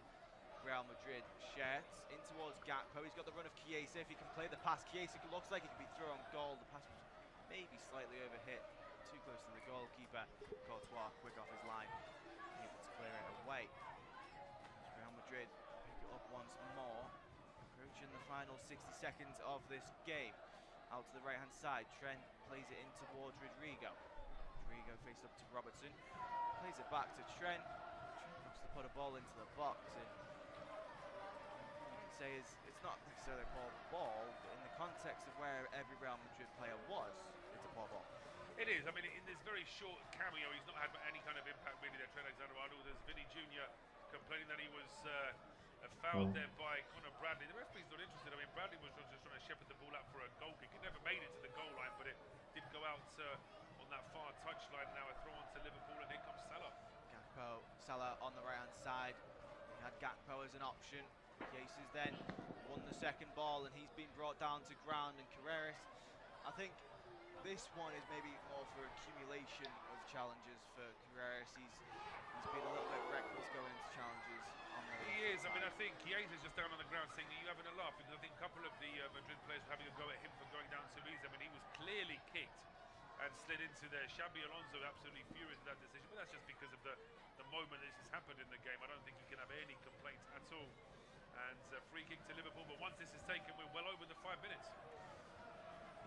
Real Madrid shirts in towards Gakpo. He's got the run of Chiesa. If he can play the pass, Chiesa looks like he could be through on goal. The pass was maybe slightly overhit, too close to the goalkeeper. Courtois quick off his line, able to clear it away. Real Madrid pick it up once more, approaching the final 60 seconds of this game. Out to the right hand side, Trent plays it in towards Rodrigo. Rodrigo faced up to Robertson, plays it back to Trent. Trent looks to put a ball into the box, and you can say it's not necessarily a poor ball, but in the context of where every Real Madrid player was, it's a poor ball. It is. I mean, in this very short cameo, he's not had any kind of impact really there, Trent Alexander-Arnold. There's Vinny Jr. complaining that he was fouled there by Conor Bradley. The referee's not interested. I mean, Bradley was just trying to shepherd the ball out for a goal kick. It never made it to the goal line, but it did go out on that far touchline. Now a throw on to Liverpool, and here comes Salah. Salah on the right hand side. He had Gakpo as an option. Chiesas then won the second ball, and he's been brought down to ground. And Carreras, I think this one is maybe more for accumulation of challenges for Carreras. He's been a little bit reckless going into challenges. He is. I mean, I think Chiesa's just down on the ground saying, "Are you having a laugh?" Because I think a couple of the Madrid players were having a go at him for going down too easy. I mean, he was clearly kicked and slid into there. Xabi Alonso absolutely furious with that decision, but that's just because of the moment this has happened in the game. I don't think he can have any complaints at all. And free kick to Liverpool, but once this is taken, we're well over the 5 minutes.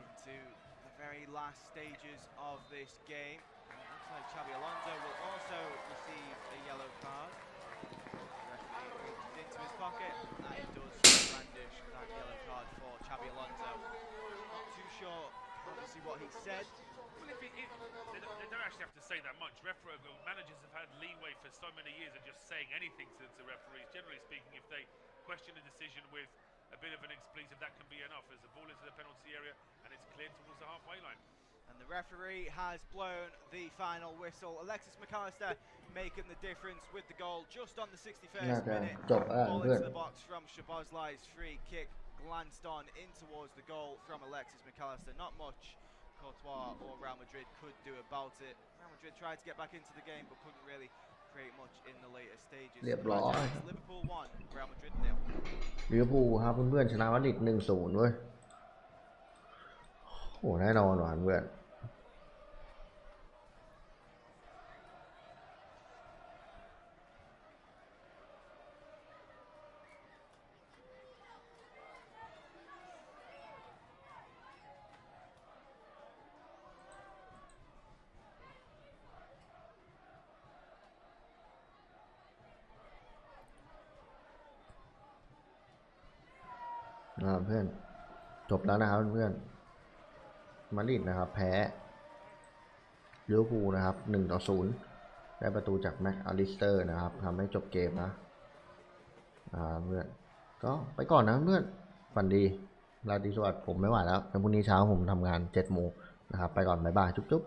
Into the very last stages of this game. And it looks like Xabi Alonso will also receive a yellow card. The referee reaches into his pocket and he does brandish that yellow card for Xabi Alonso. Not too sure, obviously, what he said. Well, they don't actually have to say that much. Managers have had leeway for so many years of just saying anything to referees. Generally speaking, if they question a decision with a bit of an expletive, that can be enough as the ball into the penalty area and it's cleared towards the halfway line. And the referee has blown the final whistle. Alexis McAllister making the difference with the goal just on the 61st minute. Ball into the box from Szoboszlai's free kick, glanced on in towards the goal from Alexis McAllister. Not much Courtois or Real Madrid could do about it. Real Madrid tried to get back into the game but couldn't really create much in the later stages. เรียบร้อย Liverpool 1, Real Madrid 0. ลิเวอร์พูลครับเพื่อนๆชนะมาดริด 1-0 เว้ยโอ้แน่นอนว่ะเพื่อนเพื่อนจบแล้วนะครับเพื่อนมาดริดนะครับแพ้ลิเวอร์พูลนะครับ 1-0 ได้ประตูจากแม็กอลิสเตอร์นะครับทำให้จบเกมนะเพื่อนก็ไปก่อนนะเพื่อนฝันดีราตรีสวัสดิ์ผมไม่ไหวแล้วพรุ่งนี้เช้าผมทำงาน 7 โมงนะครับไปก่อนบ๊ายบายจุ๊บ